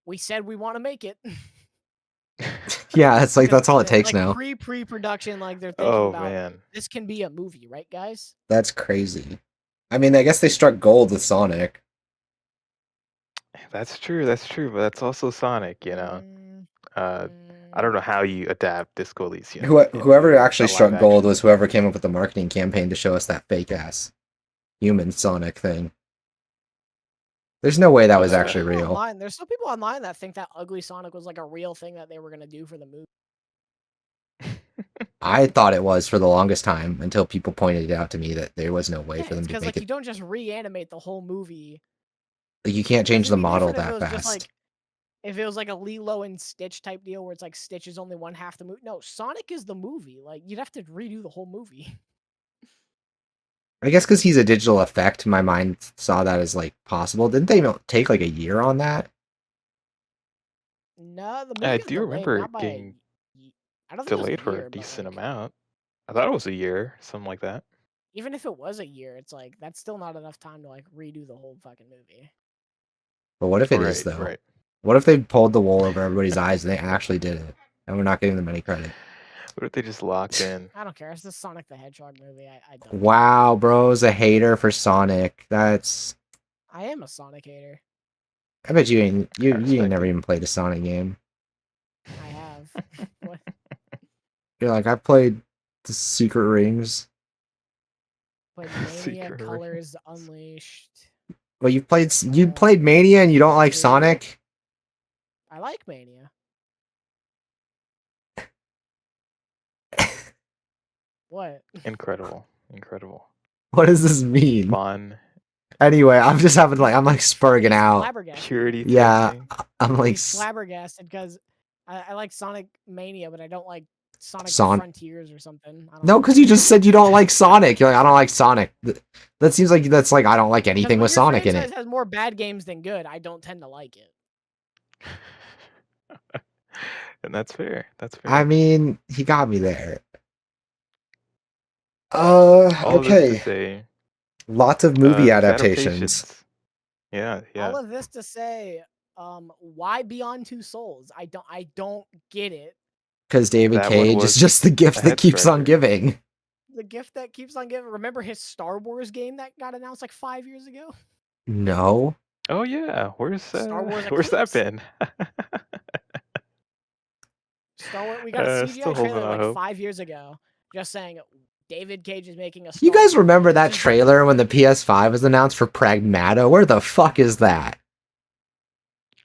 we said we want to make it. Yeah, it's like Because that's all it takes like now. pre-production, like they're thinking Oh about man, this can be a movie, right, guys? That's crazy. I mean, I guess they struck gold with Sonic. that's true. That's true. But that's also Sonic. Mm, Uh, I don't mm. know how you adapt Disco Elysium Whoever into actually a live struck gold action. was whoever came up with the marketing campaign to show us that fake ass human Sonic thing. There's no way that There's was still Uh, actually people real. online. There's still people online that think that ugly Sonic was like a real thing that they were gonna do for the movie. I thought it was for the longest time until people pointed it out to me that there was no way Yeah, for it's them to because make like it. you don't just reanimate the whole movie. Like, you can't Because change it'd the be model different if it that was just fast. like if it was like a Lilo and Stitch type deal where it's like Stitch is only one half the movie. No, Sonic is the movie. Like you'd have to redo the whole movie. I guess because he's a digital effect, my mind saw that as like possible. Didn't they take like a year on that? No, the I movie got do delayed, remember not it by getting I don't think it was a delayed for a year, but decent like amount. I thought it was a year, something like that. even if it was a year, it's like that's still not enough time to like redo the whole fucking movie. But what if it is Right, though? right. What if they pulled the wool over everybody's eyes and they actually did it, and we're not giving them any credit? What if they just locked in? I don't care. It's the Sonic the Hedgehog movie. I don't care. Wow, bro's a hater for Sonic. That's. I am a Sonic hater. I bet you ain't I you ain't respect never it. even played a Sonic game. I have. What? You're like, I played the Secret Rings. Played Mania Secret Colors Rings. Unleashed. Well, you played Mania and you don't like 2. Sonic? I like Mania. What? Incredible. Incredible. What does this mean? Fun. Anyway, I'm just having like I'm like spurging He's out. flabbergasted. Purity Yeah, testing. I'm like He's flabbergasted because I like Sonic Mania, but I don't like Sonic Son. Frontiers or something. I don't No, know. because you just said you don't like Sonic. You're like, I don't like Sonic. That seems like that's like I don't like Because anything when with your Sonic in franchise it. has more bad games than good, I don't tend to like it. And that's fair. That's I fair. mean, he got me there. All of this to Okay. say, Lots of movie these adaptations. adaptations. Yeah, All yeah. of this to say, why Beyond Two Souls? I don't get it. Because David That one Cage is was just the gift a that head keeps on scratcher. giving. The gift that keeps on giving. Remember his Star Wars game that got announced like 5 years ago? No. Oh yeah, Star Wars where's that Eclipse. been? Star Wars. We got a CGI Still holding trailer out like hope. 5 years ago, just saying David Cage is making a You Star guys Wars remember game. that trailer when the PS5 was announced for Pragmata? Where the fuck is that?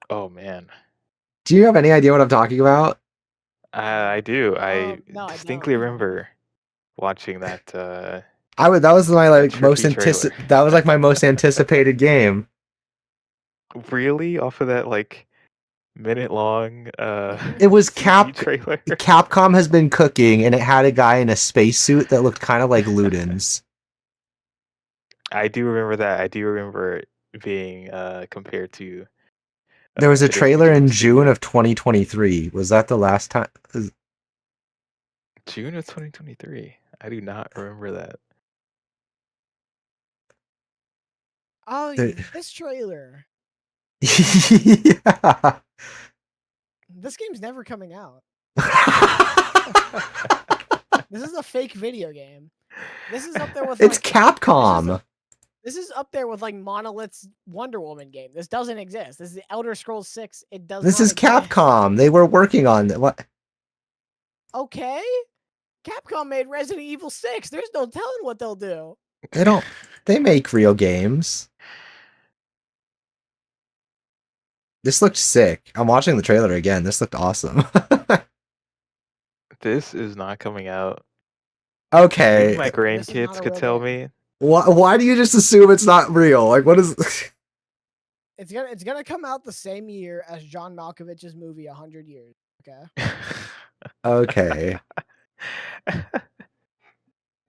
Oh man, Do you have any idea what I'm talking about? I do. I No, I distinctly don't. remember watching that That was my that like trippy trailer. that was like my most anticipated game. Really, off of that like minute long It was CG trailer. Capcom has been cooking and it had a guy in a spacesuit that looked kind of like Ludens. I do remember that. I do remember it being compared There was a to David trailer in Cage June Studio. of 2023. Was that the last time? June of 2023. I do not remember that. Oh, There... this trailer. Yeah. This game's never coming out. This is a fake video game. This is up there with It's like Capcom. This is up there with like Monolith's Wonder Woman game. This doesn't exist. This is the Elder Scrolls 6. It does This not is exist. Capcom. They were working on what? Okay. Capcom made Resident Evil 6. There's no telling what they'll do. They don't. They make real games. This looked sick. I'm watching the trailer again. This looked awesome. This is not coming out. Okay. Maybe my This is not grandkids a could real tell game. me. Why do you just assume it's not real? Like, what is? It's gonna come out the same year as John Malkovich's movie 100 Years. Okay. Okay.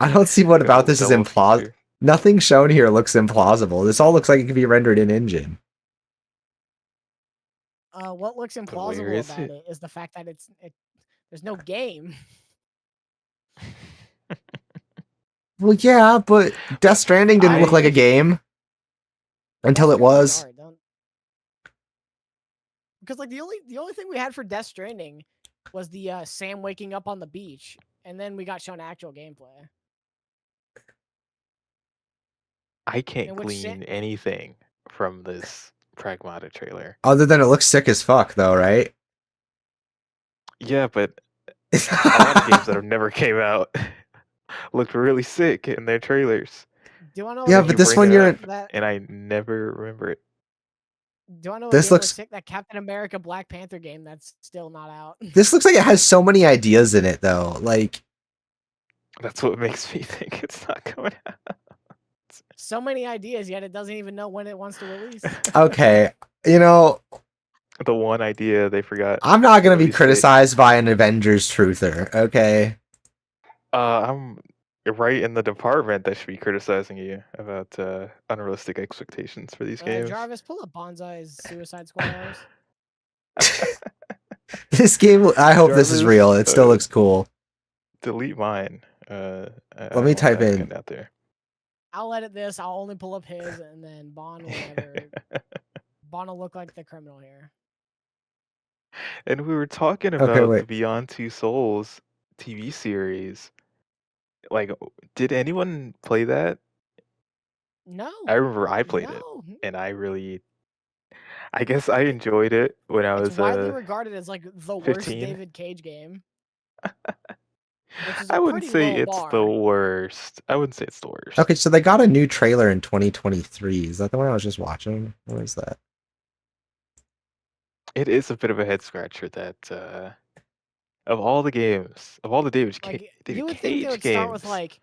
I don't see what about this is Double implausible. feature. Nothing shown here looks implausible. This all looks like it could be rendered in engine. What looks But where implausible is about it? it is the fact that there's no game. Well, yeah, but Death Stranding didn't look like a game until Death it Stranding's was. hard, because like the only thing we had for Death Stranding was the Sam waking up on the beach, and then we got shown actual gameplay. I can't In which glean anything from this Pragmata trailer. Other than it looks sick as fuck, though, right? Yeah, but a lot of games that have never came out looked really sick in their trailers. Do I know? Yeah, a but game You this looks bring one it you're up, in. that and I never remember it. do I know a This game looks. looks sick? That Captain America Black Panther game that's still not out. This looks like it has so many ideas in it, though. Like, That's what makes me think it's not coming out. So many ideas, yet it doesn't even know when it wants to release. okay, you know, The one idea they forgot. I'm not gonna be Release date. criticized by an Avengers truther, okay? I'm right in the department that should be criticizing you about unrealistic expectations for these games. Jarvis, pull up Bonsai's Suicide Squad hours. This game, I hope this is Jarvis, real. It still looks cool. Delete mine. Let me type in. Out there. I'll edit this. I'll only pull up his, and then Bon will never. Bon will look like the criminal here. And we were talking about the Beyond Two Souls TV series. Like, did anyone play that? No. I remember I played it, and I guess I enjoyed it when I was. It's widely regarded as like the worst 15. David Cage game. Which is I wouldn't say it's the worst. I wouldn't say it's the worst. Okay, so they got a new trailer in 2023. Is that the one I was just watching? What is that? It is a bit of a head scratcher that of all the games, of all the David Cage you would Cage think they would games, start with like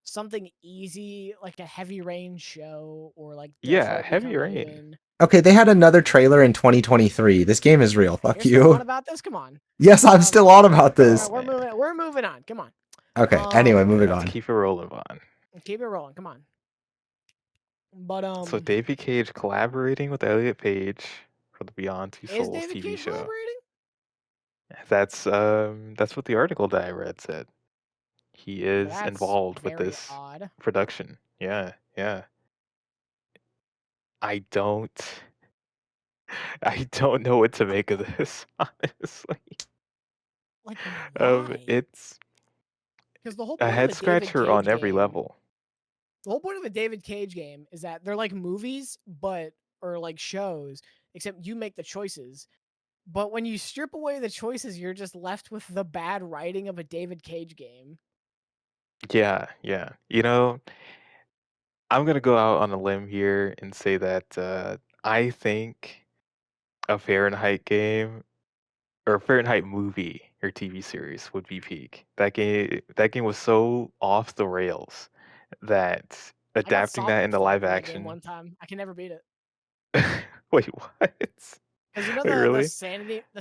something easy, like a Heavy Rain show, or like Heavy Rain. Okay, they had another trailer in 2023. This game is real. Fuck You're you. still on about this? Come on. Yes, I'm still on about this. We're moving on. Come on. Okay. Anyway, moving on. Keep it rolling, Vaughn. Keep it rolling. Come on. But So David Cage collaborating with Elliot Page for the Beyond Two Souls David TV Cage show. Collaborating? That's what the article that I read said. He is involved with this production. Yeah. I don't know what to make of this, honestly. Like, why? It's because the whole a head scratcher on every level. The whole point of a David Cage game is that they're like movies, or like shows, except you make the choices. But when you strip away the choices, you're just left with the bad writing of a David Cage game. Yeah. You know, I'm gonna go out on a limb here and say that I think a Fahrenheit game or a Fahrenheit movie or TV series would be peak. That game was so off the rails that adapting that into live action. One time, I can never beat it. Wait, what? Because you know the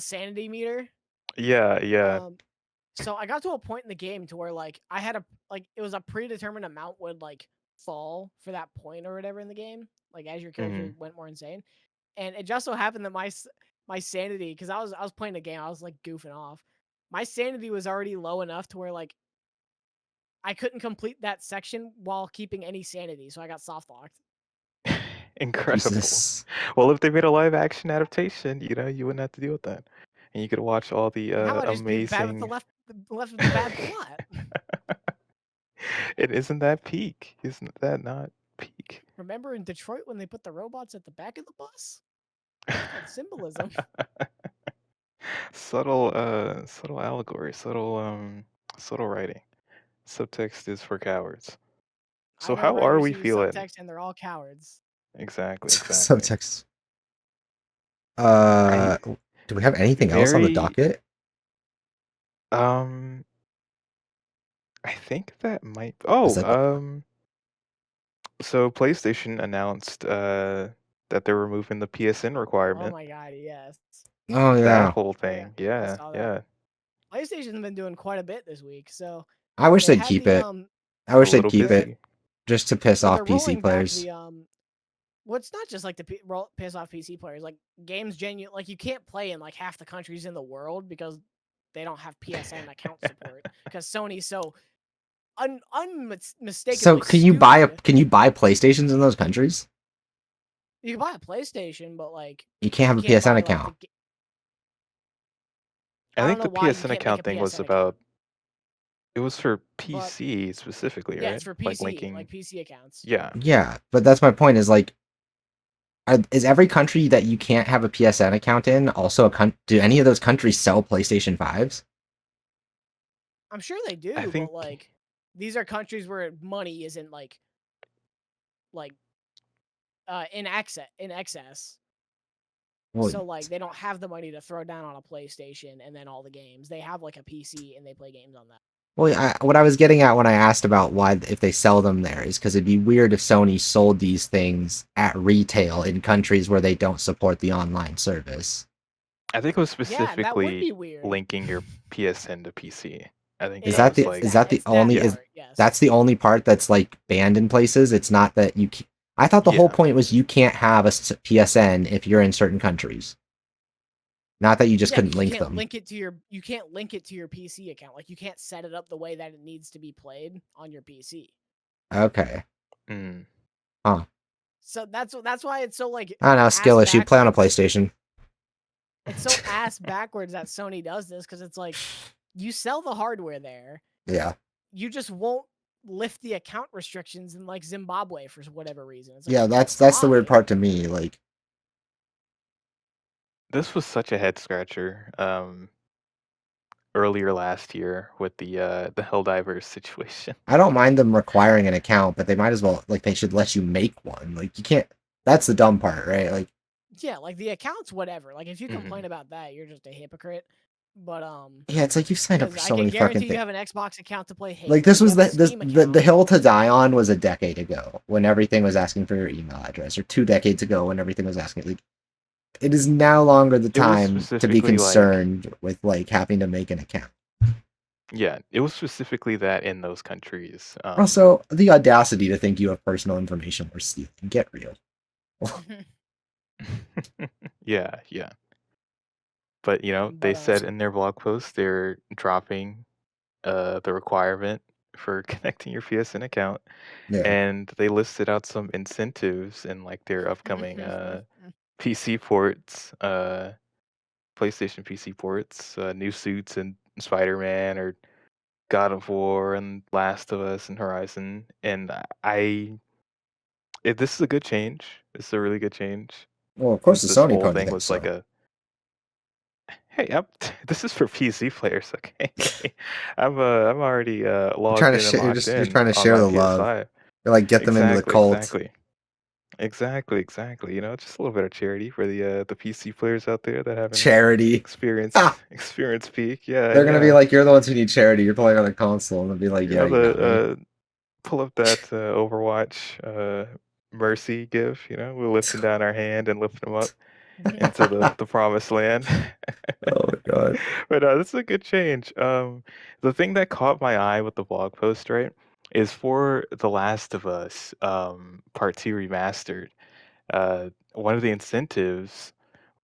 sanity meter. Yeah. So I got to a point in the game to where like I had it was a predetermined amount would like fall for that point or whatever in the game, like as your character Mhm. went more insane. And it just so happened that my sanity, because I was playing the game, I was like goofing off. My sanity was already low enough to where like I couldn't complete that section while keeping any sanity, so I got soft locked. Incredible. Jesus. Well, if they made a live action adaptation, you wouldn't have to deal with that, and you could watch all the Now I just be bad with amazing. the left with the bad plot. It isn't that peak? Isn't that not peak? Remember in Detroit when they put the robots at the back of the bus? It's called symbolism. Subtle allegory, subtle writing. Subtext is for cowards. I So know how are writers we who use feeling? subtext and they're all cowards. Exactly, exactly. Subtext. I Do we have anything else on the very docket? um I think that might. Is Oh, that the so PlayStation announced that they're removing the PSN Oh requirement. my god, yes. Oh That yeah. whole Oh yeah, thing. I Yeah, saw that. yeah. PlayStation's been doing quite a bit this week. So I wish they they'd had keep the it. I A wish they'd little keep it they're busy. just to piss so off they're PC rolling back players. the well, it's not just like to piss off PC players. Like games like you can't play in like half the countries in the world because they don't have PSN account support because Sony's so So unmistakably stupid. can you buy PlayStations in those countries? You can buy a PlayStation, but like You can't you have a can't PSN buy like account. I I don't think know the why you PSN can't make a account thing was PSN account, about it was for but PC specifically, yeah, right? it's for Like PC, like linking. PC accounts. Yeah. Yeah, but that's my point. Is like, is every country that you can't have a PSN account in also do any of those countries sell PlayStation 5s? I'm sure they I do, but think like these are countries where money isn't like in excess. Well, So like they don't have the money to throw down on a PlayStation and then all the games. They have like a PC and they play games on that. what I was getting at when I asked about why if they sell them there is because it'd be weird if Sony sold these things at retail in countries where they don't support the online service. I think it was Yeah, that would specifically be weird. linking your PSN to PC. I think Is that that was the like, It's that is part, yes. that's the only part that's like banned in places? It's not that you. I thought the whole yeah. point was you can't have a PSN if you're in certain countries. Not that you just Yeah, couldn't because link them. you can't link it to your PC account. Like you can't set it up the way that it needs to be played on your PC. Okay. Mm. Huh. So that's why it's so like I don't know. ass Skill issue. Play on a backwards. PlayStation. It's so ass backwards that Sony does this because it's like you sell the hardware there. Yeah. You just won't lift the account restrictions in like Zimbabwe for whatever reason. It's like Yeah. That's the weird why? part to me. Like, This was such a head scratcher. Earlier last year with the Helldivers situation. I don't mind them requiring an account, but they might as well like they should let you make one. Like you can't. That's the dumb part, right? Like, Yeah, like the accounts, whatever. Like if you Mhm. complain about that, you're just a hypocrite. But yeah, it's like you signed up because for I so can many fucking guarantee you things. have an Xbox account to play Like Halo. this You was have a Steam the account. hill to die on was a decade ago when everything was asking for your email address, or 2 decades ago when everything was asking. Like, it is now longer the It was time to be specifically like, concerned with like having to make an account. yeah, it was specifically that in those countries. Also, the audacity to think you have personal information worth stealing. Get real. Yeah, yeah. But they but said in their blog post they're dropping the requirement for connecting your PSN account, Yeah. and they listed out some incentives in like their upcoming PC ports, PlayStation PC ports, new suits and Spider-Man or God of War and Last of Us and Horizon, and this is a good change. This is a really good change Well, of course since the this Sony whole pony thing thinks was like so. hey, this is for PC players, okay? I'm already You're logged trying to in and locked you're in trying to on share my the love. PS5. You're like get them into the Exactly, cult. exactly. Exactly. Just a little bit of charity for the PC players out there that haven't Charity. Ah, experienced peak. Yeah, they're gonna be yeah. like, you're the ones who need charity. You're playing on a console, and they'll be like, yeah, you got me. The pull up that Overwatch mercy give. We're lifting down our hand and lifting them up into the promised land. Oh my god. But this is a good change. The thing that caught my eye with the blog post, right, is for The Last of Us Part 2 Remastered. One of the incentives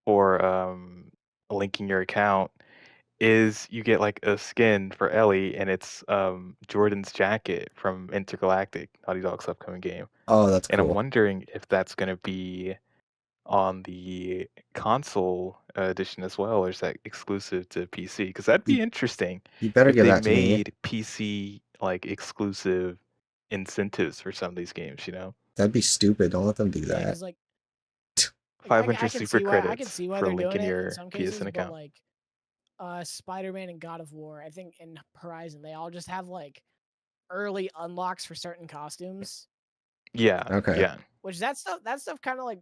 for linking your account is you get like a skin for Ellie, and it's Jordan's jacket from Intergalactic, Naughty Dog's upcoming game. Oh, that's And I'm cool. wondering if that's going to be on the console edition as well, or is that exclusive to PC? Because that'd You, be interesting you better if give they that to me. made PC like exclusive incentives for some of these games, you know? That'd be stupid. Don't let them do Yeah, that. because like I 500 can super see why I can credits see why for they're doing linking it in your some cases, PSN but account. like Spider-Man and God of War, I think in Horizon, they all just have like early unlocks for certain costumes. Yeah, Okay. yeah. Which that stuff kind of like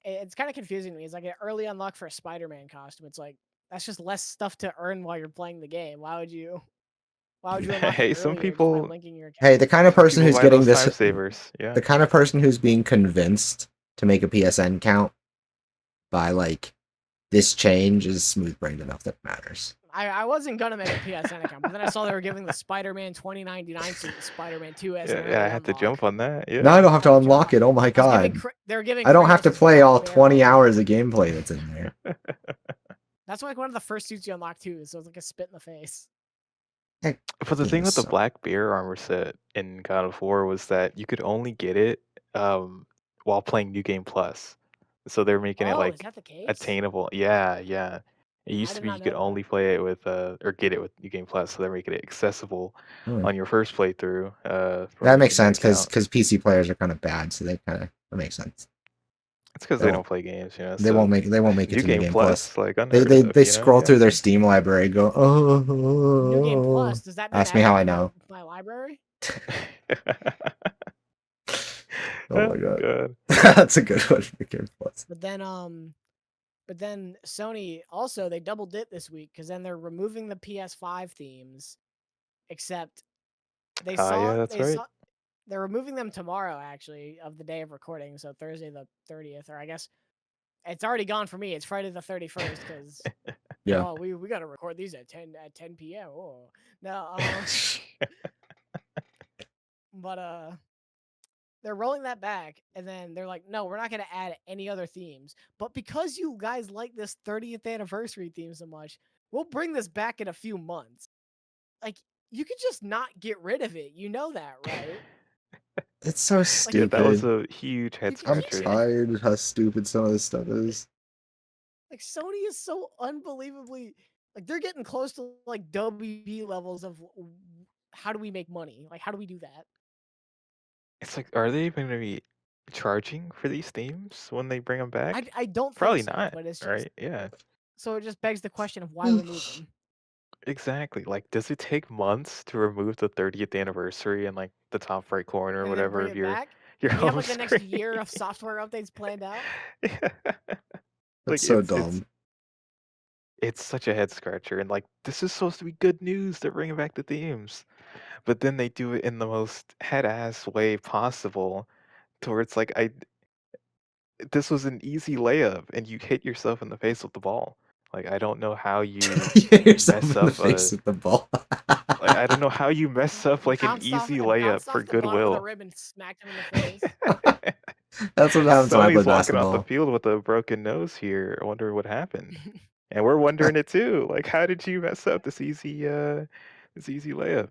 it's kind of confusing to me. It's like an early unlock for a Spider-Man costume. It's like that's just less stuff to earn while you're playing the game. Why would you unlock it Hey, earlier just by linking your Hey, account? the kind of some person people who's buy getting those this, time savers. Yeah. the kind of person who's being convinced to make a PSN count by like this change is smooth brained enough that it matters. I wasn't gonna make a PSN account, but then I saw they were giving the Spider-Man 2099 suit and Spider-Man 2 as an Yeah, early I had to unlock. jump on that. Now I Yeah. don't have I to was unlock it. Oh my god. they were giving I don't have to Kratos' play Black all 20 Barrel. hours of gameplay that's in there. That's like one of the first suits you unlock too, so it's like a spit in the face. That But the game thing is with the so... Black Bear armor set in God of War was that you could only get it while playing New Game Plus. So they're making it Oh, is like that the case? attainable. Yeah, yeah. It I used to did be not you could know that. only play it with or get it with New Game Plus, so they're making it accessible Hmm. on your first playthrough from That makes making the sense account. because PC players are kind of bad, so they kind of that makes sense. It's because They they won't don't play games, you know. they So won't make it New to New Game Game Plus. Plus, like They unheard they of, they you know. scroll Yeah. through their Steam library and go, New Game oh. Plus, does that mean Ask me add it how to I know. my library? Oh my Oh god. god. That's a good one, New Game Plus. But then Sony also they double dip this week because then they're removing the PS5 themes, except Yeah, that's right. they're removing them tomorrow actually of the day of recording, so Thursday the 30th, or I guess it's already gone for me. It's Friday the 31st because Yeah. oh we got to record these at 10 p.m. Oh no but they're rolling that back and then they're like, no, we're not going to add any other themes. But because you guys like this 30th anniversary theme so much, we'll bring this back in a few months. Like, you could just not get rid of it. You know that, right? It's so Like, Yeah, that was stupid. a huge head you could I'm keep scratcher. it. tired of how stupid some of this stuff is. Like, Sony is so unbelievably. Like, they're getting close to, like, WB levels of how do we make money? Like, how do we do that? It's like, are they even gonna be charging for these themes when they bring them back? I don't think Probably so, not, but it's just. right? Yeah, So it just begs the question of why remove them. exactly. Like, does it take months to remove the 30th anniversary in like the top right corner or And then whatever bring of it your back. your And you have home like the next screen? year of software updates planned out. Yeah. That's Like so it's dumb. it's such a head scratcher, and like this is supposed to be good news. They're bringing back the themes, but then they do it in the most head ass way possible, to where it's like this was an easy layup and you hit yourself in the face with the ball. Like I don't know how you You hit yourself mess in the up face with the ball. like I don't know how you mess up like an easy And layup bounced for off the bottom of the goodwill. rim and smacked him in the face. That's what happens when I play Sony's walking off the basketball. field with a broken nose here. I wonder what happened. And we're wondering it too. Like how did you mess up this easy layup?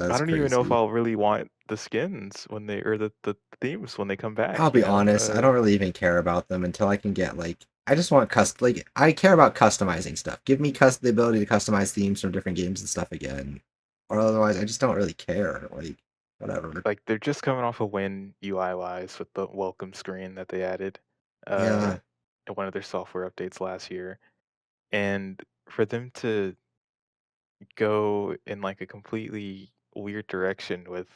I That's don't even know if crazy. I'll really want the skins when they or the themes when they come I'll back, you be know? honest, I don't really even care about them until I can get like I just want I care about customizing stuff. Give me the ability to customize themes from different games and stuff again. Or otherwise I just don't really care. Like whatever. Like they're just coming off a win UI wise with the welcome screen that they added Yeah. in one of their software updates last year. And for them to go in like a completely weird direction with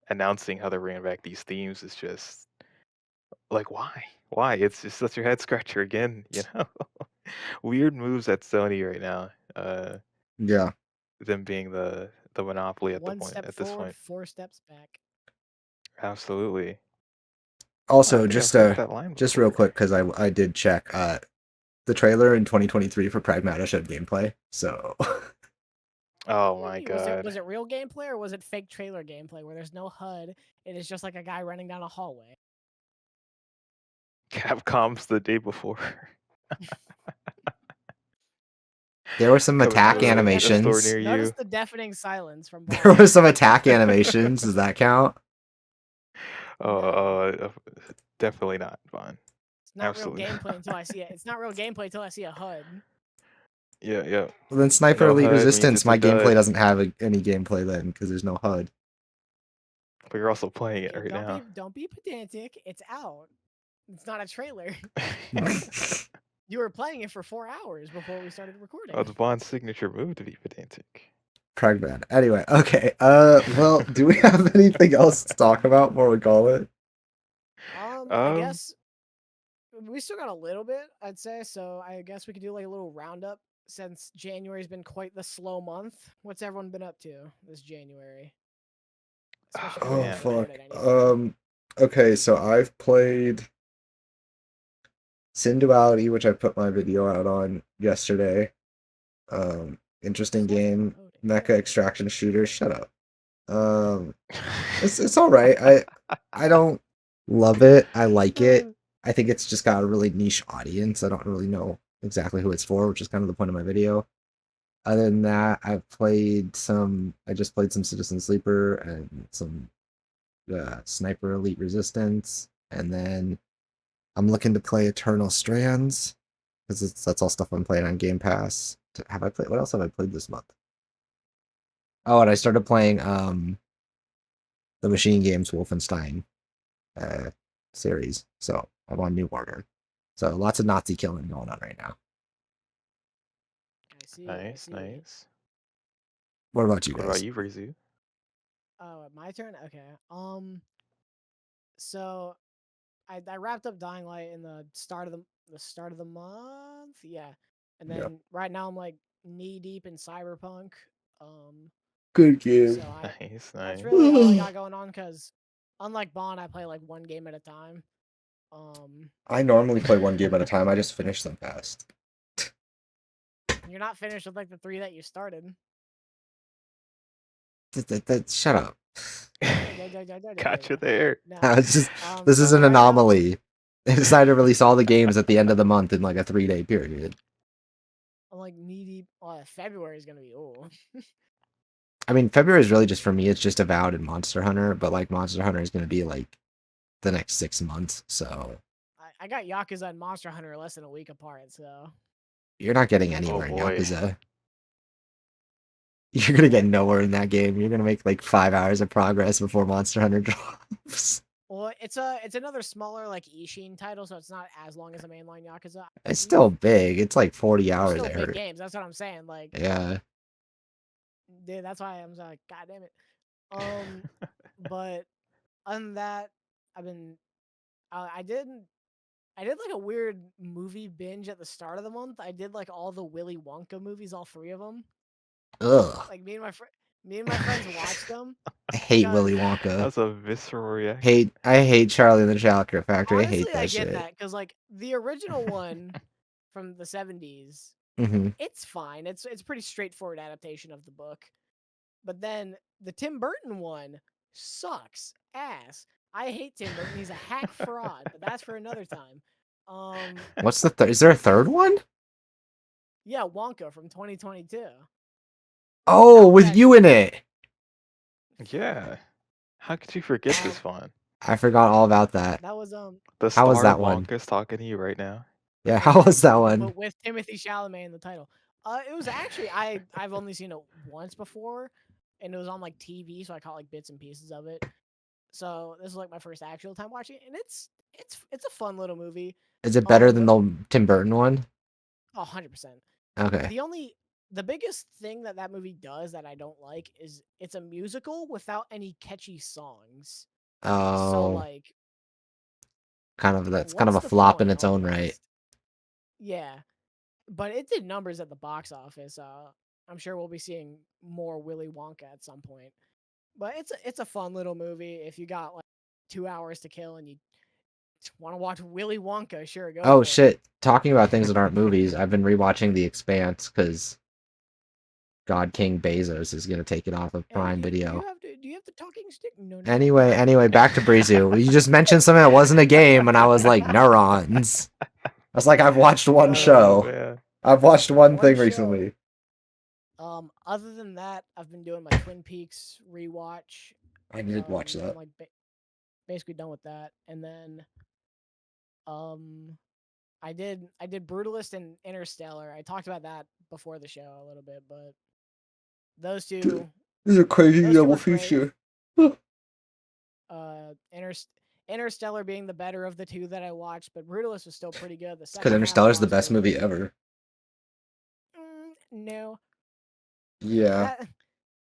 announcing how they're bringing back these themes is just like why it's just such a head scratcher again, you know. Weird moves at Sony right now, Yeah. them being the monopoly at the One point step at this forward, point. 4 steps back. Absolutely. I don't Also, think I've heard that line just real before. quick because I did check the trailer in 2023 for Pragmata showed gameplay. So Oh my Was god. it real gameplay or was it fake trailer gameplay where there's no HUD? It is just like a guy running down a hallway. Capcom's the day before. There were some Coming attack to a store animations. near Notice you. the deafening silence from There Bond. were some attack animations. Does that count? Oh, No. definitely not fun. It's not real Absolutely gameplay not. until I see it. It's not real gameplay until I see a HUD. Yeah, yeah. Well, then Sniper No Elite HUD means Resistance, it's a my gameplay dud. doesn't have any gameplay then because there's no HUD. But you're also playing it Okay, right now. don't be pedantic. It's out. It's not a trailer. You were playing it for 4 hours before we started recording. Oh, it's Bond's signature move to be pedantic. Pragman. Anyway, okay. Well, do we have anything else to talk about before we call it? I guess we still got a little bit, I'd say. So I guess we could do like a little roundup since January's been quite the slow month. What's everyone been up to this January? Especially if we Oh haven't fuck. recorded anything. Okay, so I've played Sin Duality, which I put my video out on yesterday. Interesting game. Mecha extraction shooter. Shut up. It's all right. I don't love it. I like it. I think it's just got a really niche audience. I don't really know exactly who it's for, which is kind of the point of my video. Other than that, I just played some Citizen Sleeper and some Sniper Elite Resistance, and then I'm looking to play Eternal Strands because that's all stuff I'm playing on Game Pass. Have I played? What else have I played this month? Oh, and I started playing the Machine Games Wolfenstein series. So I'm on New Order. So lots of Nazi killing going on right now. I see. Nice, nice. What about you guys? What about you, Rizu? Oh, my turn. Okay. So I wrapped up Dying Light in the start of the month. Yeah, and then right now I'm like knee deep in Cyberpunk. Good game. So Nice, that's nice. really all I got going on. Cause unlike Bond, I play like one game at a time. I normally play one game at a time. I just finish them fast. You're not finished with like the 3 that you started. Shut up. Gotcha there. No. It's just this is an right now- anomaly. They decided to release all the games at the end of the month in like a 3-day period. I'm like knee deep. February is gonna be I mean, February is really just for me. It's just Avowed and Monster Hunter, but like Monster Hunter is going to be like the next 6 months. So I got Yakuza and Monster Hunter less than a week apart. So you're not getting anywhere in boy. Yakuza. You're gonna get nowhere in that game. You're gonna make like 5 hours of progress before Monster Hunter drops. well, it's another smaller like Ishin title, so it's not as long as a mainline Yakuza. It's still big. It's like 40 They're hours. still I big heard. games. That's what I'm saying. Like, Yeah. dude, that's why I'm like, God damn it. But other than that, I've been, I did like a weird movie binge at the start of the month. I did like all the Willy Wonka movies, all 3 of them. Ugh. Like me and my friends watched them. I hate Willy Wonka. That's a visceral reaction. I hate Charlie and the Chocolate Factory. Honestly, I hate that I get shit. that because like the original one from the 70s, it's fine. It's pretty straightforward adaptation of the book. But then the Tim Burton one sucks ass. I hate Tim Burton. He's a hack fraud, but that's for another time. What's the third? Is there a third one? Yeah, Wonka from 2022. Oh, with you in it. Yeah. How could you forget this one? I forgot all about that. That was The How star was that of one? Wonka's talking to you right now. Yeah, how was that one? but with Timothy Chalamet in the title. It was actually I've only seen it once before, and it was on like TV, so I caught like bits and pieces of it. So this is like my first actual time watching it, and it's a fun little movie. Is it better than the Tim Burton one? 100%. Okay. The biggest thing that movie does that I don't like is it's a musical without any catchy songs. Oh. So like That's kind of a flop in its own right. Yeah. But it did numbers at the box office. I'm sure we'll be seeing more Willy Wonka at some point. But it's a fun little movie. If you got like 2 hours to kill and you want to watch Willy Wonka, sure, go. Oh shit! Talking about things that aren't movies, I've been rewatching The Expanse because God King Bezos is gonna take it off of Prime Video. Do you have the talking stick? No. Anyway, back to Breezu. You just mentioned something that wasn't a game, and I was like, neurons. I was like, I've watched one show. Man. I've watched one thing recently. Other than that, I've been doing my Twin Peaks rewatch. I did watch that. I'm like basically done with that, and then I did Brutalist and Interstellar. I talked about that before the show a little bit, but those two. These are crazy double feature. Interstellar being the better of the two that I watched, but Brutalist was still pretty good. Because Interstellar's the best movie ever. No. Yeah.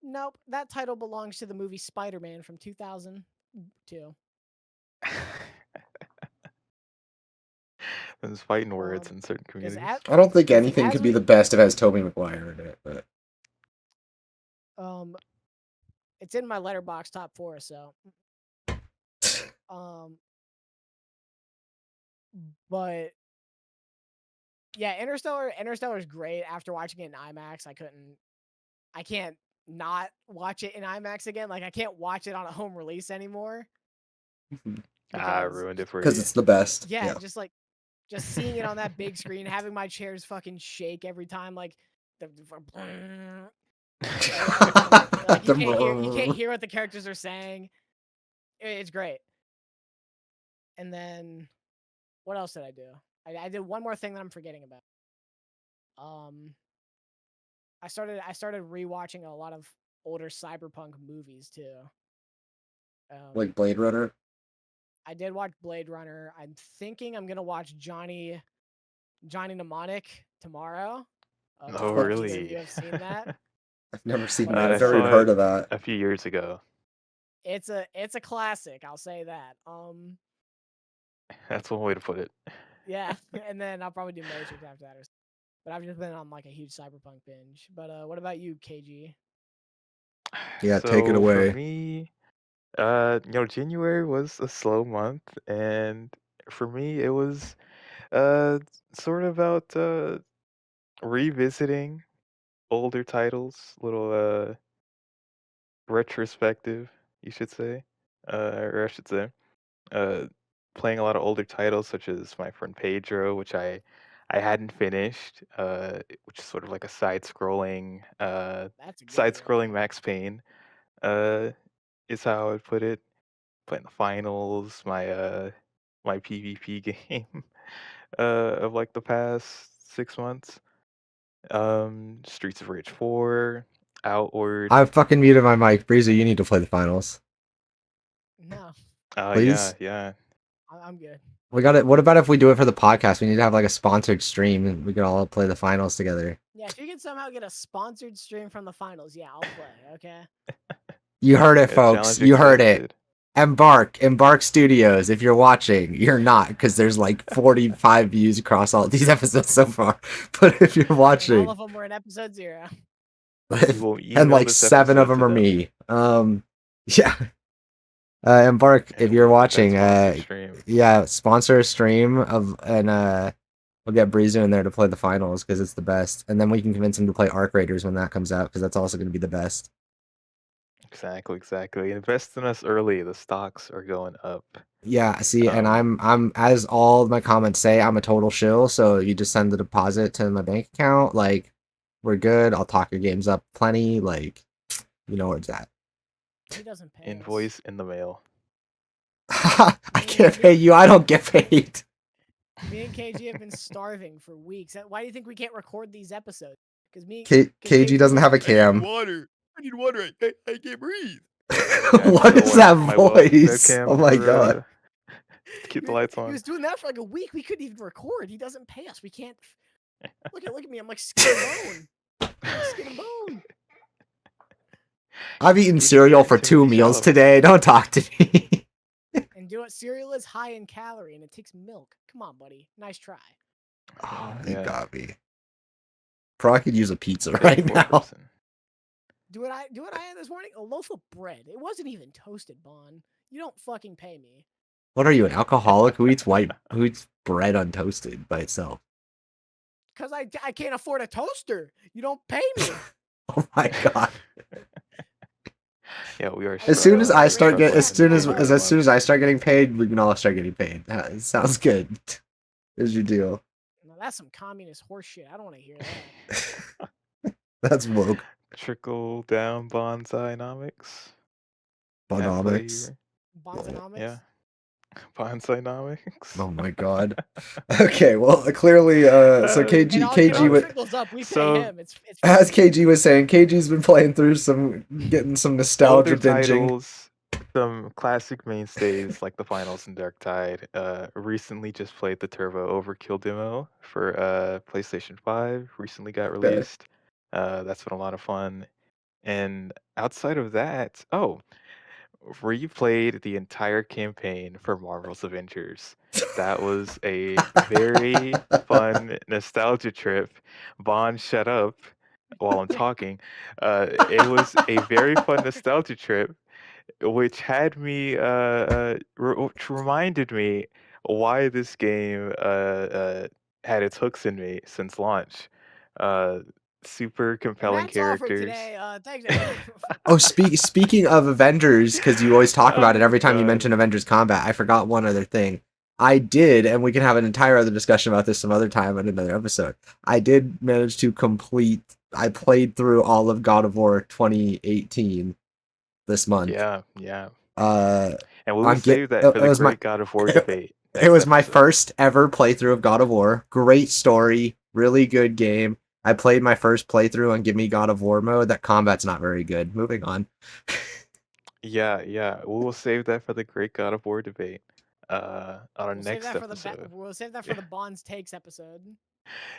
Nope. That title belongs to the movie Spider-Man from 2002. There's fighting words in certain communities. I don't think anything could be the best if it has Tobey Maguire in it, but it's in my Letterboxd top 4, so but yeah, Interstellar is great. After watching it in IMAX, I can't not watch it in IMAX again. Like, I can't watch it on a home release anymore. I ruined it for you. Because it's the best. Yeah, just seeing it on that big screen, having my chairs fucking shake every time, like like you can't hear what the characters are saying. It's great. And then, what else did I do? I did one more thing that I'm forgetting about. I started rewatching a lot of older cyberpunk movies too. Like Blade Runner. I did watch Blade Runner. I'm thinking I'm gonna watch Johnny Mnemonic tomorrow. Oh, really? You have seen that? I've never seen that. I I've never even heard of that. A few years ago. It's a classic. I'll say that. That's one way to put it. Yeah, and then I'll probably do Matrix after that. But I've just been on like a huge cyberpunk binge. But what about you, KG? Yeah, take it away. For me, January was a slow month, and for me, it was sort of about revisiting older titles, little retrospective, you should say, or I should say, playing a lot of older titles such as My Friend Pedro, which I hadn't finished, which is sort of like a side-scrolling Max Payne, is how I would put it. Playing the finals, my PvP game of like the past 6 months. Streets of Rage 4, Outward. I fucking muted my mic. Breezer, you need to play the finals. No. Please? Yeah. I'm good. We got it. What about if we do it for the podcast? We need to have like a sponsored stream and we could all play the finals together. Yeah, if you can somehow get a sponsored stream from the finals, yeah, I'll play, okay? You heard it, folks. You heard it. Embark Studios. If you're watching, you're not, because there's like 45 views across all these episodes so far. But if you're watching, and all of them were in episode 0. And like 7 of them are me. Yeah. Embark, if you're watching, yeah, sponsor a stream and we'll get Breezer in there to play the finals because it's the best, and then we can convince him to play Arc Raiders when that comes out because that's also going to be the best. Exactly. Invest in us early. The stocks are going up. Yeah, see, and I'm as all my comments say, I'm a total shill. So you just send the deposit to my bank account. Like, we're good. I'll talk your games up plenty. Like, you know where it's at. He doesn't pay. Invoice in the mail. I can't pay you. I don't get paid. Me and KG have been starving for weeks. Why do you think we can't record these episodes? Because KG doesn't have a cam. I need water. I can't breathe. What is that voice? Oh my god. Keep the lights on. He was doing that for like a week. We couldn't even record. He doesn't pay us. We can't. Look at me. I'm like skin and bone. Skin and bone. I've eaten cereal for 2 meals today. Don't talk to me. And do what? Cereal is high in calorie and it takes milk. Come on, buddy. Nice try. Oh, you got me. Probably could use a pizza right now. Do what I had this morning? A loaf of bread. It wasn't even toasted, Bon. You don't fucking pay me. What are you, an alcoholic? Who eats bread untoasted by itself? Because I can't afford a toaster. You don't pay me. Oh my god. Yeah, we are I As mean, soon struggling. as really, I We're start really, get struggling as yeah, in soon yeah, in as the no, month as of soon as March. I start getting paid, we can all start getting paid. It sounds good. Here's your deal. no, that's some communist horseshit. I don't want to hear that. That's woke. Trickle down bonsai-nomics at Bonomics. Play. Bonzonomics. Yeah, bonsai-nomics. Oh my god. Okay, well clearly so It KG all, it all KG trickles up. We pay So him. It's as fine. KG was saying, KG's been playing through getting some nostalgia older binging. titles, some classic mainstays like the Finals and Dark Tide. Recently just played the Turbo Overkill demo for PlayStation 5. Recently got Okay. released. That's been a lot of fun. And outside of that, replayed the entire campaign for Marvel's Avengers. That was a very fun nostalgia trip. Bond, shut up while I'm talking. It was a very fun nostalgia trip, which had me, which reminded me why this game had its hooks in me since launch. Uh, Super And compelling that's all for characters. today. Thanks. Oh, speaking of Avengers, because you always talk about it Oh every time you God. mention Avengers Combat, I forgot one other thing. I did, and we can have an entire other discussion about this some other time in another episode. I did manage to complete. I played through all of God of War 2018 this month. Yeah, yeah. Uh, And we will on get save that it for the was my great God of War debate it next was my episode. first ever playthrough of God of War. Great story, really good game. I played my first playthrough on Give Me God of War mode. That combat's not very good. Moving on. Yeah, yeah. We will save that for the great God of War debate on our We'll save next that for the episode. we'll save that for the Bonds takes episode,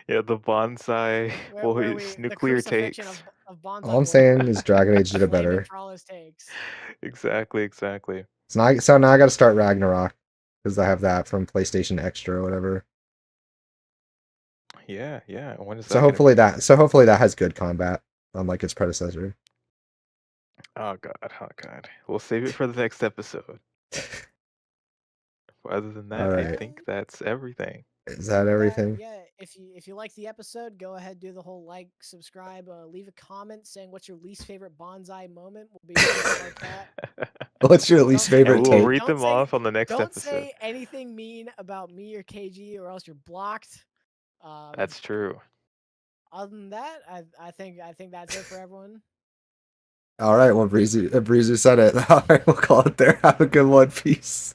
Yeah, the bonsai where boys, we the nuclear crucifixion takes. of All Bonsai I'm Boy. saying is Dragon Age did it Flame him better. for all his takes. Exactly, exactly. So now I got to start Ragnarok because I have that from PlayStation Extra or whatever. Yeah, yeah. When is So that gonna be? hopefully that has good combat, unlike its predecessor. Oh God, oh God. We'll save it for the next episode. Other than All that, I right, think that's everything. is that That everything? yeah, if you like the episode, go ahead, do the whole like, subscribe, leave a comment saying what's your least favorite bonsai moment. We'll be sure to start that. What's your least And favorite we will take? read them off on the next Don't episode. say anything mean about me or KG, or else you're blocked. That's true. Other than that, I think that's it for everyone. All right, well, Breezy said it. All right, we'll call it there. Have a good one. Peace.